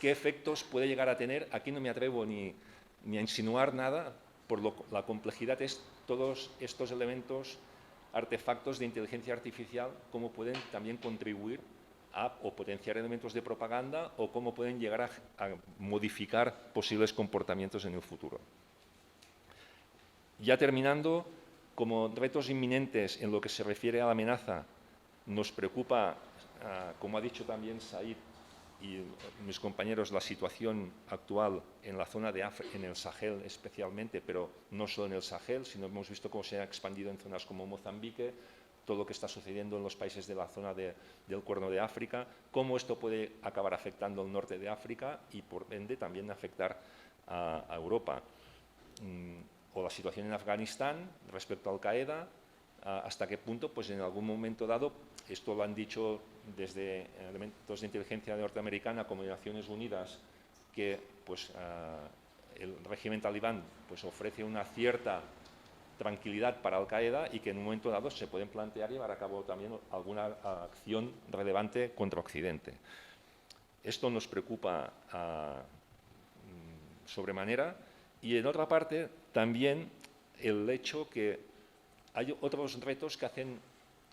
¿Qué efectos puede llegar a tener? Aquí no me atrevo ni a insinuar nada, por la complejidad es todos estos elementos, artefactos de inteligencia artificial, cómo pueden también contribuir o potenciar elementos de propaganda o cómo pueden llegar a modificar posibles comportamientos en el futuro. Ya terminando, como retos inminentes en lo que se refiere a la amenaza, nos preocupa, como ha dicho también Said y mis compañeros, la situación actual en la zona de África, en el Sahel especialmente, pero no solo en el Sahel, sino hemos visto cómo se ha expandido en zonas como Mozambique, todo lo que está sucediendo en los países de la zona del Cuerno de África, cómo esto puede acabar afectando al norte de África y, por ende, también afectar a Europa. O la situación en Afganistán respecto a Al-Qaeda, hasta qué punto, pues en algún momento dado, esto lo han dicho desde elementos de inteligencia norteamericana como Naciones Unidas, que pues, el régimen talibán pues, ofrece una cierta tranquilidad para Al-Qaeda y que en un momento dado se pueden plantear llevar a cabo también alguna acción relevante contra Occidente. Esto nos preocupa sobremanera y, en otra parte, también el hecho que hay otros retos que hacen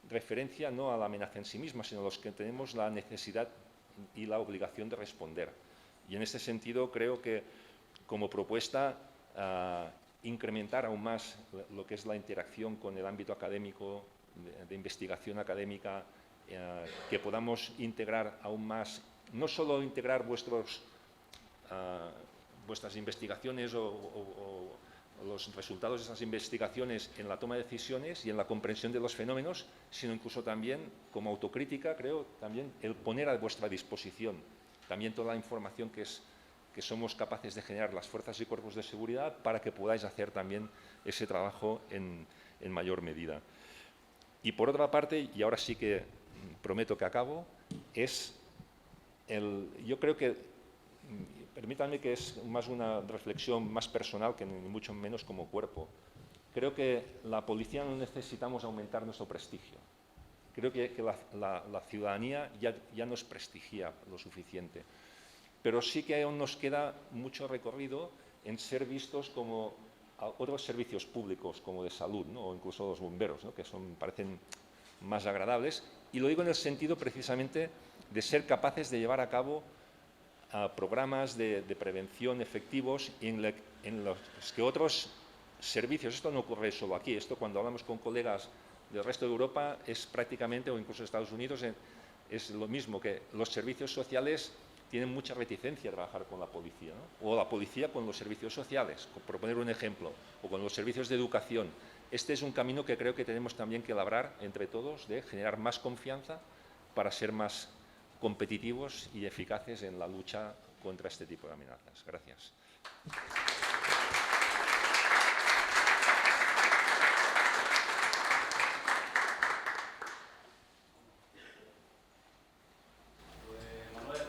referencia no a la amenaza en sí misma, sino a los que tenemos la necesidad y la obligación de responder. Y en este sentido creo que como propuesta incrementar aún más lo que es la interacción con el ámbito académico, de investigación académica, que podamos integrar aún más, no solo integrar vuestras investigaciones o los resultados de esas investigaciones en la toma de decisiones y en la comprensión de los fenómenos, sino incluso también, como autocrítica, creo, también el poner a vuestra disposición también toda la información que somos capaces de generar las fuerzas y cuerpos de seguridad para que podáis hacer también ese trabajo en mayor medida. Y por otra parte, y ahora sí que prometo que acabo, yo creo que, permítanme que es más una reflexión más personal que ni mucho menos como cuerpo. Creo que la policía no necesitamos aumentar nuestro prestigio. Creo que la ciudadanía ya nos prestigia lo suficiente. Pero sí que aún nos queda mucho recorrido en ser vistos como otros servicios públicos, como de salud, ¿no? O incluso los bomberos, ¿no? Que parecen más agradables. Y lo digo en el sentido precisamente de ser capaces de llevar a cabo programas de prevención efectivos en los que otros servicios, esto no ocurre solo aquí, esto cuando hablamos con colegas del resto de Europa es prácticamente, o incluso Estados Unidos, es lo mismo, que los servicios sociales tienen mucha reticencia a trabajar con la policía, ¿no? O la policía con los servicios sociales, por poner un ejemplo, o con los servicios de educación. Este es un camino que creo que tenemos también que labrar entre todos, de generar más confianza para ser más competitivos y eficaces en la lucha contra este tipo de amenazas. Gracias. Manuel,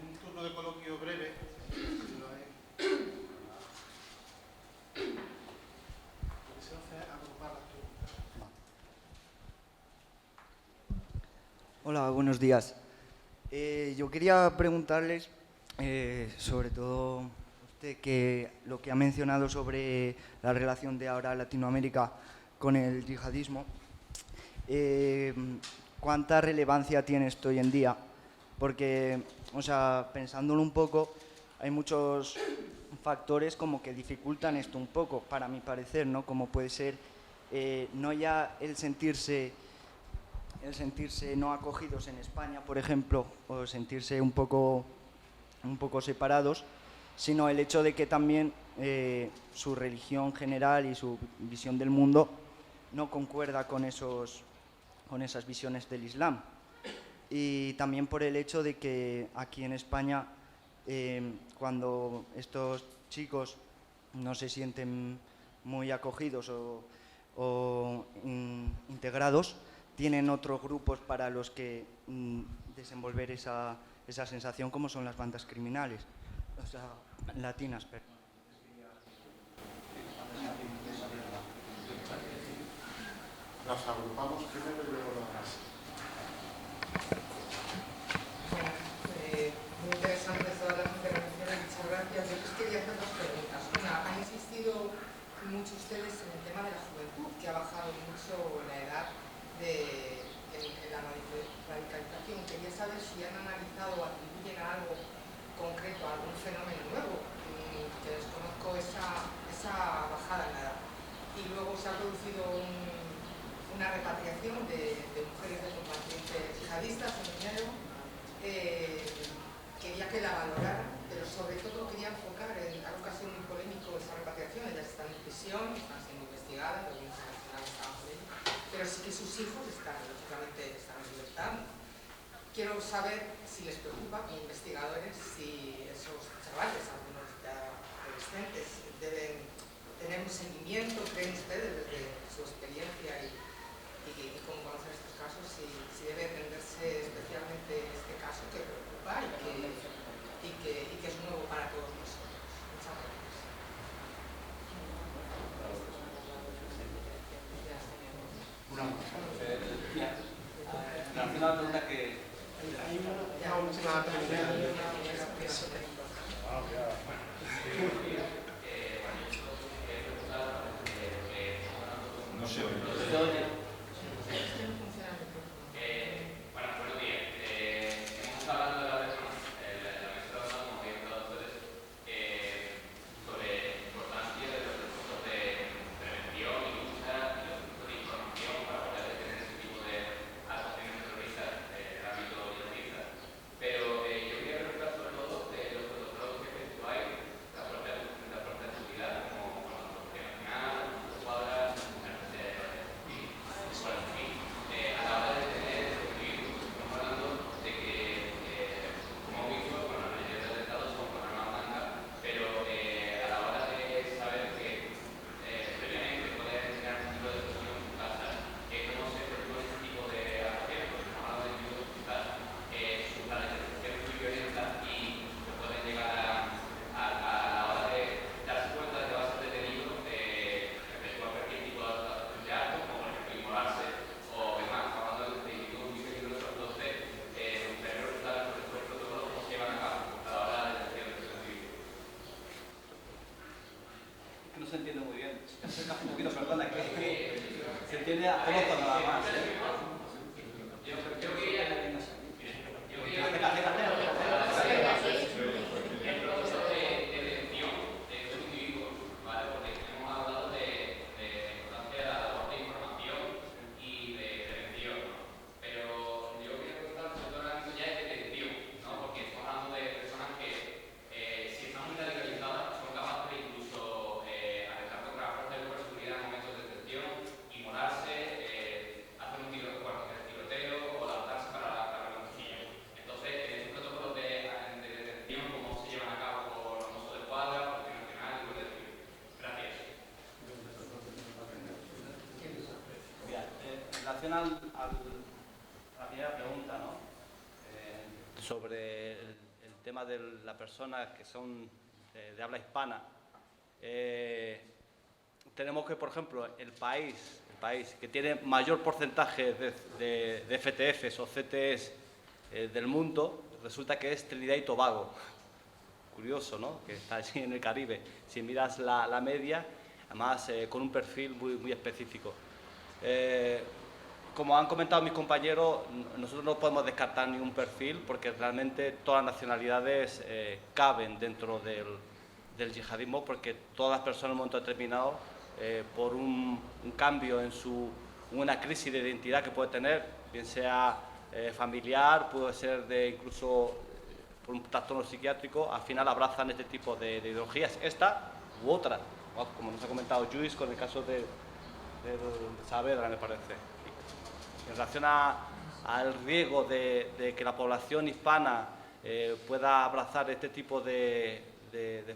un turno de coloquio breve. Hola, buenos días. Yo quería preguntarles, sobre todo usted, que lo que ha mencionado sobre la relación de ahora Latinoamérica con el yihadismo, ¿cuánta relevancia tiene esto hoy en día? Porque, o sea, pensándolo un poco, hay muchos factores como que dificultan esto un poco, para mi parecer, ¿no? Como puede ser no ya el sentirse no acogidos en España, por ejemplo, o sentirse un poco separados, sino el hecho de que también su religión general y su visión del mundo no concuerda con esas visiones del Islam. Y también por el hecho de que aquí en España, cuando estos chicos no se sienten muy acogidos o integrados, tienen otros grupos para los que desenvolver esa sensación, como son las bandas criminales, o sea, latinas. Las agrupamos primero y luego lo demás. Bueno, muy interesantes todas las intervenciones, muchas gracias. Yo les quería hacer dos preguntas. Una, han insistido mucho ustedes en el tema de la juventud, que ha bajado mucho la edad en la radicalización. Quería saber si han analizado o atribuyen a algo concreto, a algún fenómeno nuevo, que desconozco esa bajada en la edad. Y luego se ha producido una repatriación de mujeres de combatientes yihadistas en enero. Quería que la valoraran, pero sobre todo quería enfocar en algo que ha sido muy polémico esa repatriación. Ellas están en prisión, están siendo investigadas, la Audiencia Nacional está bajo ello, pero sí que sus hijos lógicamente están en libertad. Quiero saber si les preocupa, como investigadores, si esos chavales, algunos ya adolescentes, deben tener un seguimiento, creen ustedes desde su experiencia y cómo conocer estos casos, si debe atenderse especialmente este caso que preocupa y que es nuevo para todos nosotros. Muchas gracias. Una pregunta que... Hay una última pregunta. No se oye. No se entiende muy bien. Se acerca un poquito, perdona, que se entiende a todos cuando nada más. La primera pregunta, ¿no? Sobre el tema de las personas que son de habla hispana. Tenemos que, por ejemplo, el país que tiene mayor porcentaje de FTFs o CTEs del mundo, resulta que es Trinidad y Tobago. Curioso, ¿no? Que está allí en el Caribe. Si miras la media, además con un perfil muy específico. Como han comentado mis compañeros, nosotros no podemos descartar ningún perfil porque realmente todas las nacionalidades caben dentro del yihadismo, porque todas las personas en un momento determinado, por un cambio en una crisis de identidad que puede tener, bien sea familiar, puede ser incluso por un trastorno psiquiátrico, al final abrazan este tipo de ideologías, esta u otra, como nos ha comentado Lluís con el caso de Saavedra, me parece. En relación al riesgo de que la población hispana pueda abrazar este tipo de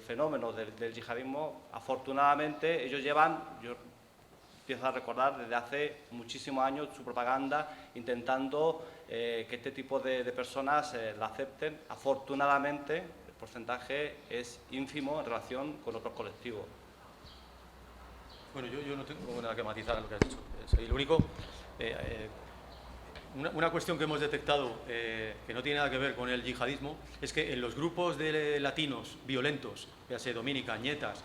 fenómenos del yihadismo, afortunadamente ellos llevan, yo empiezo a recordar desde hace muchísimos años, su propaganda intentando que este tipo de personas la acepten. Afortunadamente el porcentaje es ínfimo en relación con otros colectivos. Bueno, yo no tengo nada que matizar en lo que has dicho. Soy lo único, una cuestión que hemos detectado que no tiene nada que ver con el yihadismo es que en los grupos de latinos violentos, ya sea Dominica, Ñetas,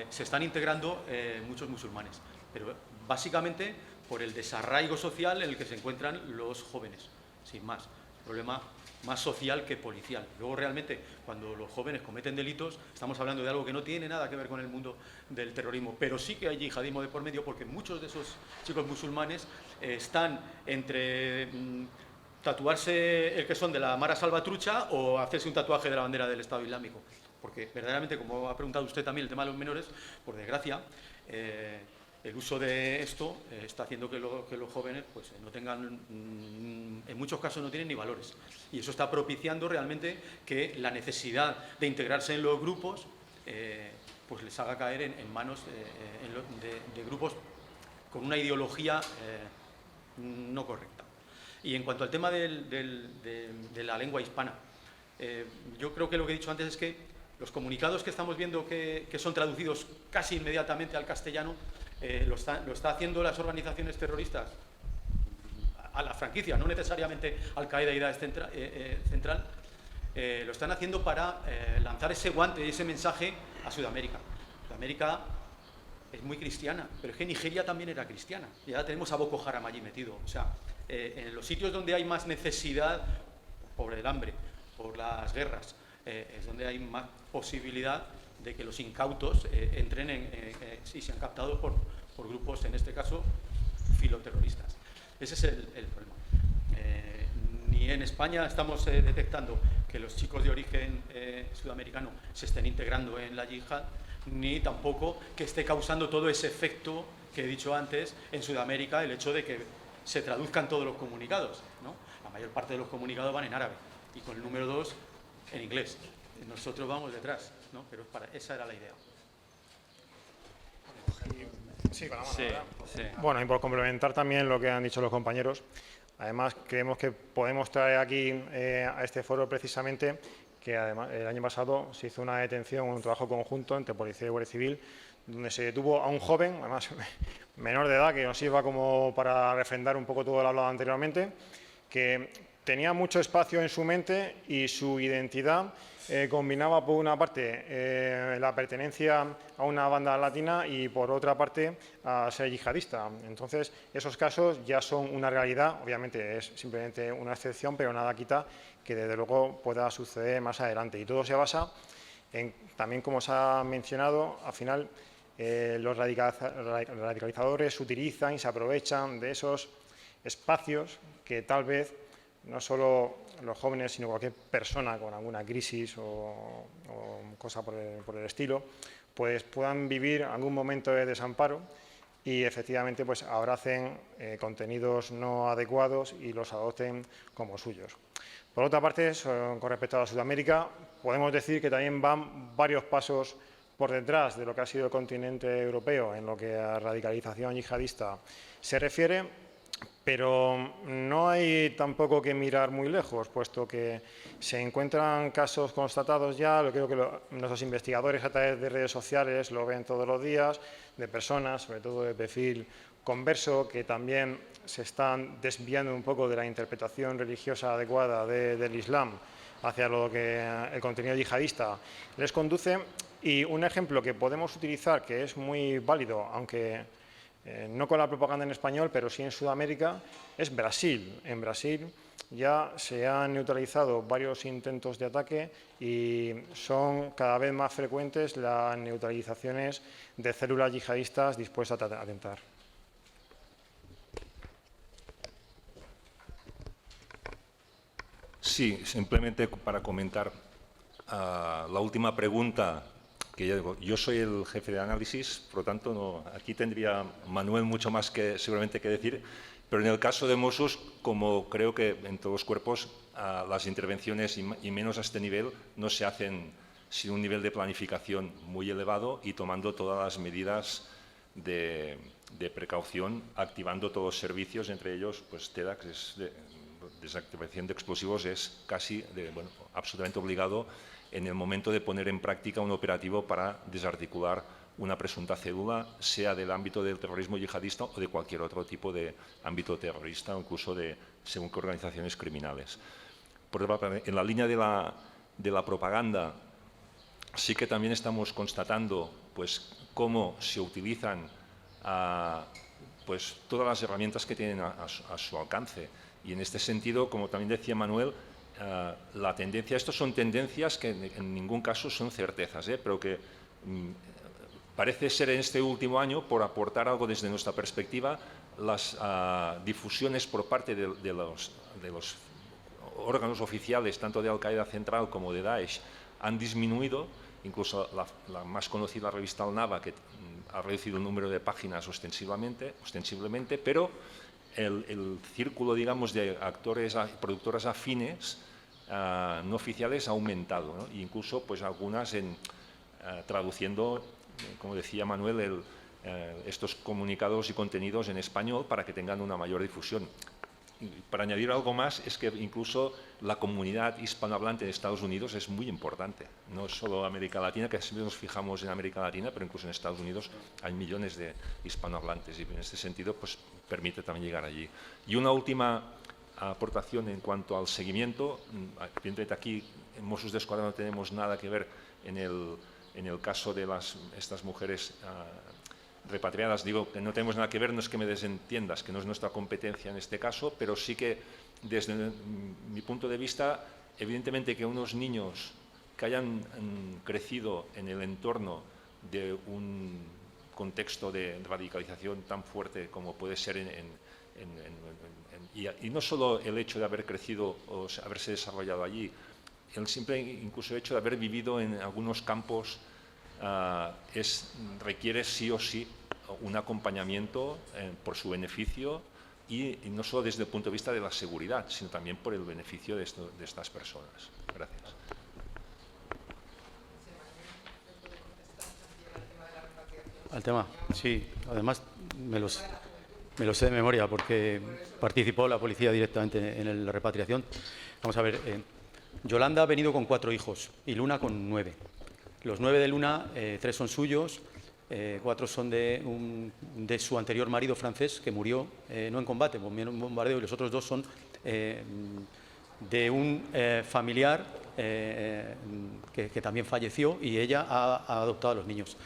se están integrando muchos musulmanes, pero básicamente por el desarraigo social en el que se encuentran los jóvenes, sin más. Problema más social que policial. Luego, realmente, cuando los jóvenes cometen delitos, estamos hablando de algo que no tiene nada que ver con el mundo del terrorismo, pero sí que hay yihadismo de por medio, porque muchos de esos chicos musulmanes están entre tatuarse el que son de la Mara Salvatrucha o hacerse un tatuaje de la bandera del Estado Islámico. Porque, verdaderamente, como ha preguntado usted también, el tema de los menores, por desgracia, el uso de esto está haciendo que los jóvenes pues, no tengan, en muchos casos no tienen ni valores. Y eso está propiciando realmente que la necesidad de integrarse en los grupos pues les haga caer en manos de grupos con una ideología no correcta. Y en cuanto al tema de la lengua hispana, yo creo que lo que he dicho antes es que los comunicados que estamos viendo que son traducidos casi inmediatamente al castellano, lo está haciendo las organizaciones terroristas a la franquicia, no necesariamente Al-Qaeda y Daesh central, lo están haciendo para lanzar ese guante, ese mensaje a Sudamérica. Sudamérica es muy cristiana, pero es que Nigeria también era cristiana, y ahora tenemos a Boko Haram allí metido. O sea, en los sitios donde hay más necesidad, por el hambre, por las guerras, es donde hay más posibilidad de que los incautos entren si sean captados por grupos, en este caso, filoterroristas. Ese es el problema. Ni en España estamos detectando que los chicos de origen sudamericano se estén integrando en la yihad, ni tampoco que esté causando todo ese efecto que he dicho antes en Sudamérica, el hecho de que se traduzcan todos los comunicados, ¿no? La mayor parte de los comunicados van en árabe y con el número 2 en inglés. Nosotros vamos detrás, ¿no? Pero esa era la idea. Sí, con la mano, Sí, ¿verdad? sí. Bueno, y por complementar también lo que han dicho los compañeros, además creemos que podemos traer aquí a este foro precisamente que además el año pasado se hizo una detención, un trabajo conjunto entre Policía y Guardia Civil, donde se detuvo a un joven, además menor de edad, que nos sirva como para refrendar un poco todo lo hablado anteriormente, que tenía mucho espacio en su mente y su identidad combinaba por una parte la pertenencia a una banda latina y por otra parte a ser yihadista. Entonces, esos casos ya son una realidad, obviamente es simplemente una excepción, pero nada quita que desde luego pueda suceder más adelante. Y todo se basa en, también como se ha mencionado, al final los radicalizadores utilizan y se aprovechan de esos espacios que tal vez no solo los jóvenes, sino cualquier persona con alguna crisis o cosa por el estilo, pues puedan vivir algún momento de desamparo y efectivamente pues abracen contenidos no adecuados y los adopten como suyos. Por otra parte, con respecto a Sudamérica, podemos decir que también van varios pasos por detrás de lo que ha sido el continente europeo en lo que a radicalización yihadista se refiere, pero no hay tampoco que mirar muy lejos, puesto que se encuentran casos constatados ya, lo creo que nuestros investigadores a través de redes sociales lo ven todos los días, de personas, sobre todo de perfil converso, que también se están desviando un poco de la interpretación religiosa adecuada del Islam hacia lo que el contenido yihadista les conduce. Y un ejemplo que podemos utilizar, que es muy válido, aunque no con la propaganda en español, pero sí en Sudamérica, es Brasil. En Brasil ya se han neutralizado varios intentos de ataque y son cada vez más frecuentes las neutralizaciones de células yihadistas dispuestas a atentar. Sí, simplemente para comentar la última pregunta, que yo soy el jefe de análisis, por lo tanto no, aquí tendría Manuel mucho más que seguramente que decir, pero en el caso de Mossos, como creo que en todos los cuerpos, las intervenciones y menos a este nivel no se hacen sin un nivel de planificación muy elevado y tomando todas las medidas de precaución, activando todos los servicios, entre ellos pues TEDx, es desactivación de explosivos, es casi absolutamente obligado en el momento de poner en práctica un operativo para desarticular una presunta célula, sea del ámbito del terrorismo yihadista o de cualquier otro tipo de ámbito terrorista o incluso de según qué organizaciones criminales. Por otra parte, en la línea de la propaganda, sí que también estamos constatando pues, cómo se utilizan pues, todas las herramientas que tienen a su alcance. Y en este sentido, como también decía Manuel, la tendencia, estos son tendencias que en ningún caso son certezas, pero que parece ser en este último año, por aportar algo desde nuestra perspectiva, las difusiones por parte de los órganos oficiales, tanto de Al-Qaeda Central como de Daesh, han disminuido. Incluso la más conocida revista Al-Naba, que ha reducido el número de páginas ostensiblemente, pero el círculo, digamos, de actores y productoras afines no oficiales ha aumentado, ¿no? E incluso pues, algunas traduciendo, como decía Manuel, estos comunicados y contenidos en español para que tengan una mayor difusión. Y para añadir algo más, es que incluso la comunidad hispanohablante de Estados Unidos es muy importante. No solo América Latina, que siempre nos fijamos en América Latina, pero incluso en Estados Unidos hay millones de hispanohablantes y en este sentido pues, permite también llegar allí. Y una última aportación en cuanto al seguimiento. Evidentemente aquí en Mossos d'Esquadra no tenemos nada que ver en el caso de estas mujeres repatriadas. Digo que no tenemos nada que ver, no es que me desentiendas, que no es nuestra competencia en este caso, pero sí que desde mi punto de vista, evidentemente que unos niños que hayan crecido en el entorno de un contexto de radicalización tan fuerte como puede ser y no solo el hecho de haber crecido o haberse desarrollado allí, el simple incluso hecho de haber vivido en algunos campos requiere sí o sí un acompañamiento por su beneficio y no solo desde el punto de vista de la seguridad, sino también por el beneficio de estas personas. Gracias. Al tema, sí. Además, me lo sé de memoria porque participó la policía directamente en la repatriación. Vamos a ver, Yolanda ha venido con 4 hijos y Luna con 9. Los 9 de Luna, 3 son suyos, 4 son de su anterior marido francés, que murió no en combate, murió en un bombardeo, y los otros 2 son de un familiar que también falleció, y ella ha adoptado a los niños.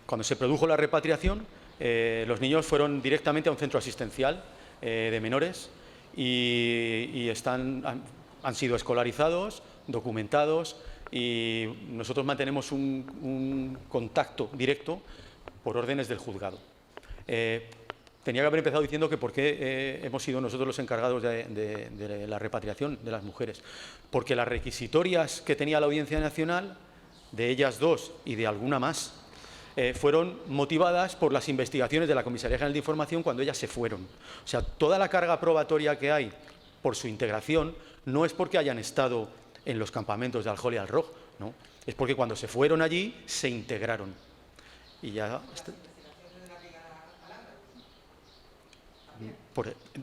Cuando se produjo la repatriación, los niños fueron directamente a un centro asistencial de menores y han sido escolarizados, documentados, y nosotros mantenemos un contacto directo por órdenes del juzgado. Tenía que haber empezado diciendo que por qué hemos sido nosotros los encargados de la repatriación de las mujeres. Porque las requisitorias que tenía la Audiencia Nacional, de ellas 2 y de alguna más, fueron motivadas por las investigaciones de la Comisaría General de Información cuando ellas se fueron. O sea, toda la carga probatoria que hay por su integración no es porque hayan estado en los campamentos de Al-Hol y Al-Roj, ¿no? Es porque cuando se fueron allí se integraron. Y ya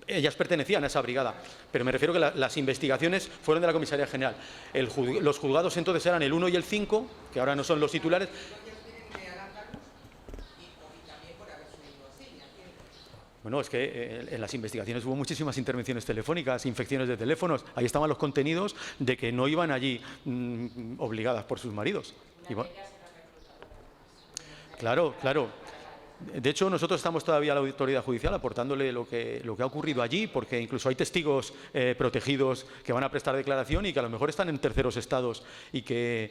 ellas pertenecían a esa brigada, pero me refiero que las investigaciones fueron de la Comisaría General. Los juzgados entonces eran el 1 y el 5, que ahora no son los titulares. Bueno, es que en las investigaciones hubo muchísimas intervenciones telefónicas, infecciones de teléfonos. Ahí estaban los contenidos de que no iban allí obligadas por sus maridos. Claro, claro. De hecho, nosotros estamos todavía a la autoridad judicial aportándole lo que ha ocurrido allí, porque incluso hay testigos protegidos que van a prestar declaración y que a lo mejor están en terceros estados y que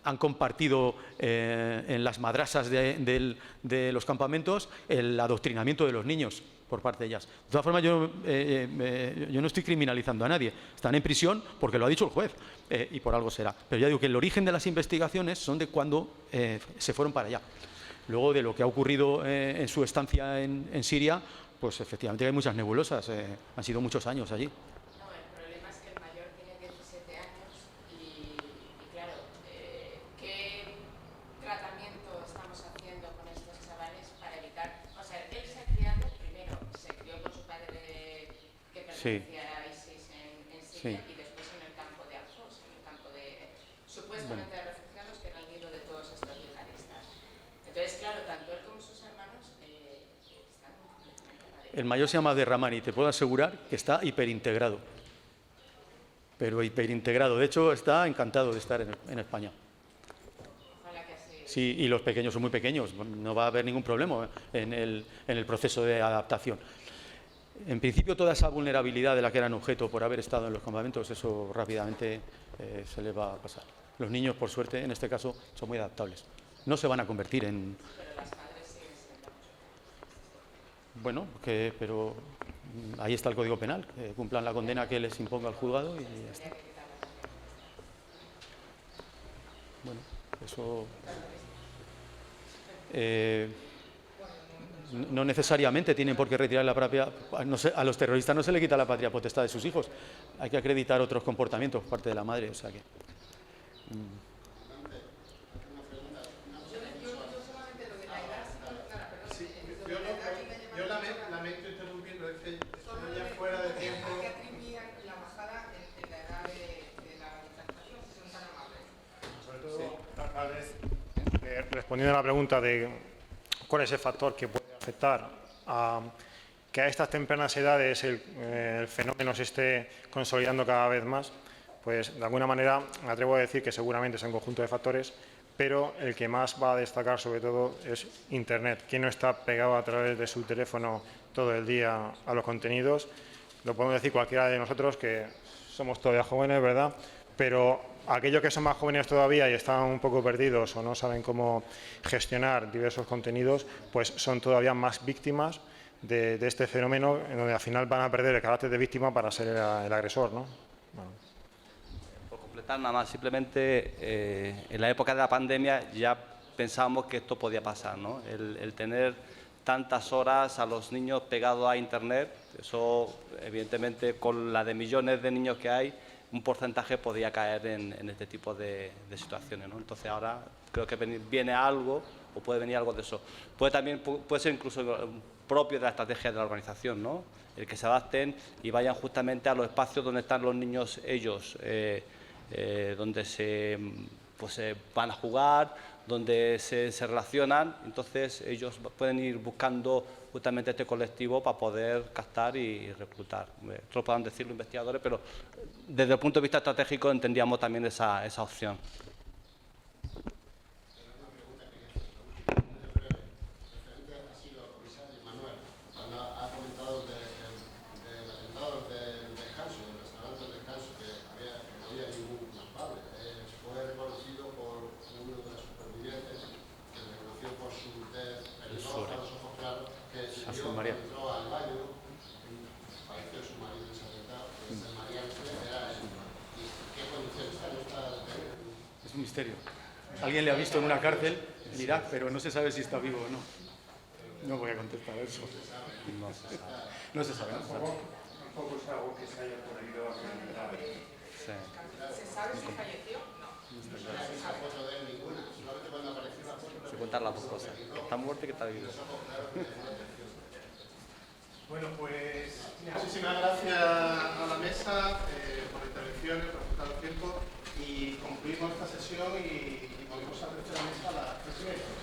han compartido en las madrasas de los campamentos el adoctrinamiento de los niños por parte de ellas. De todas formas, yo no estoy criminalizando a nadie. Están en prisión porque lo ha dicho el juez y por algo será. Pero ya digo que el origen de las investigaciones son de cuando se fueron para allá. Luego, de lo que ha ocurrido en su estancia en Siria, pues efectivamente hay muchas nebulosas. Han sido muchos años allí. No, el problema es que el mayor tiene 17 años y claro, ¿qué tratamiento estamos haciendo con estos chavales para evitar? O sea, él se ha criado, primero se crió con su padre que pertenecía a ISIS en Siria y después en el campo de Al-Hol, en el campo de supuestamente de refugiados, que era el nido de todos estos yihadistas. El mayor se llama Derramani y te puedo asegurar que está hiperintegrado. Pero hiperintegrado. De hecho, está encantado de estar en España. Ojalá que así. Sí, y los pequeños son muy pequeños. No va a haber ningún problema en el proceso de adaptación. En principio, toda esa vulnerabilidad de la que eran objeto por haber estado en los campamentos, eso rápidamente se les va a pasar. Los niños, por suerte, en este caso, son muy adaptables. No se van a convertir en... Pero las madres siguen siendo Bueno, pero ahí está el Código Penal, que cumplan la condena que les imponga el juzgado y ya está. Bueno, eso... no necesariamente tienen por qué retirar la patria. No sé, a los terroristas no se le quita la patria potestad de sus hijos. Hay que acreditar otros comportamientos por parte de la madre. O sea que... Yo lamento interrumpirlo, es que estamos ya fuera de tiempo. ¿A qué atribuían la bajada en la edad de la radicalización, si son tan amables? Sobre todo, tal vez, respondiendo a la pregunta de cuál es el factor que puede afectar a que a estas tempranas edades el fenómeno se esté consolidando cada vez más, pues de alguna manera me atrevo a decir que seguramente es un conjunto de factores, pero el que más va a destacar sobre todo es Internet. ¿Quién no está pegado a través de su teléfono todo el día a los contenidos? Lo podemos decir cualquiera de nosotros que somos todavía jóvenes, ¿verdad? Pero aquellos que son más jóvenes todavía y están un poco perdidos o no saben cómo gestionar diversos contenidos, pues son todavía más víctimas de este fenómeno, en donde al final van a perder el carácter de víctima para ser el agresor, ¿no? Bueno. Por completar nada más, simplemente en la época de la pandemia ya pensábamos que esto podía pasar, ¿no? El tener tantas horas a los niños pegados a Internet, eso evidentemente con la de millones de niños que hay, un porcentaje podía caer en este tipo de situaciones, ¿no? Entonces ahora creo que viene algo o puede venir algo de eso. Puede ser incluso propio de la estrategia de la organización, ¿no? El que se adapten y vayan justamente a los espacios donde están los niños ellos, donde se van a jugar, donde se relacionan, entonces ellos pueden ir buscando justamente este colectivo para poder captar y reclutar. Esto lo puedan decir los investigadores, pero desde el punto de vista estratégico entendíamos también esa opción. María. Es un misterio. Alguien le ha visto en una cárcel en Irak, pero no se sabe si está vivo o no. No voy a contestar eso. No se sabe. No se sabe. Tampoco es algo que se haya podido acreditar. Sí. ¿Se sabe si falleció? No. Se cuentan las dos cosas, que está muerto y que está vivo. Bueno, pues muchísimas gracias a la mesa por la intervención, por el tiempo y concluimos esta sesión y volvemos a la mesa a las 3:30.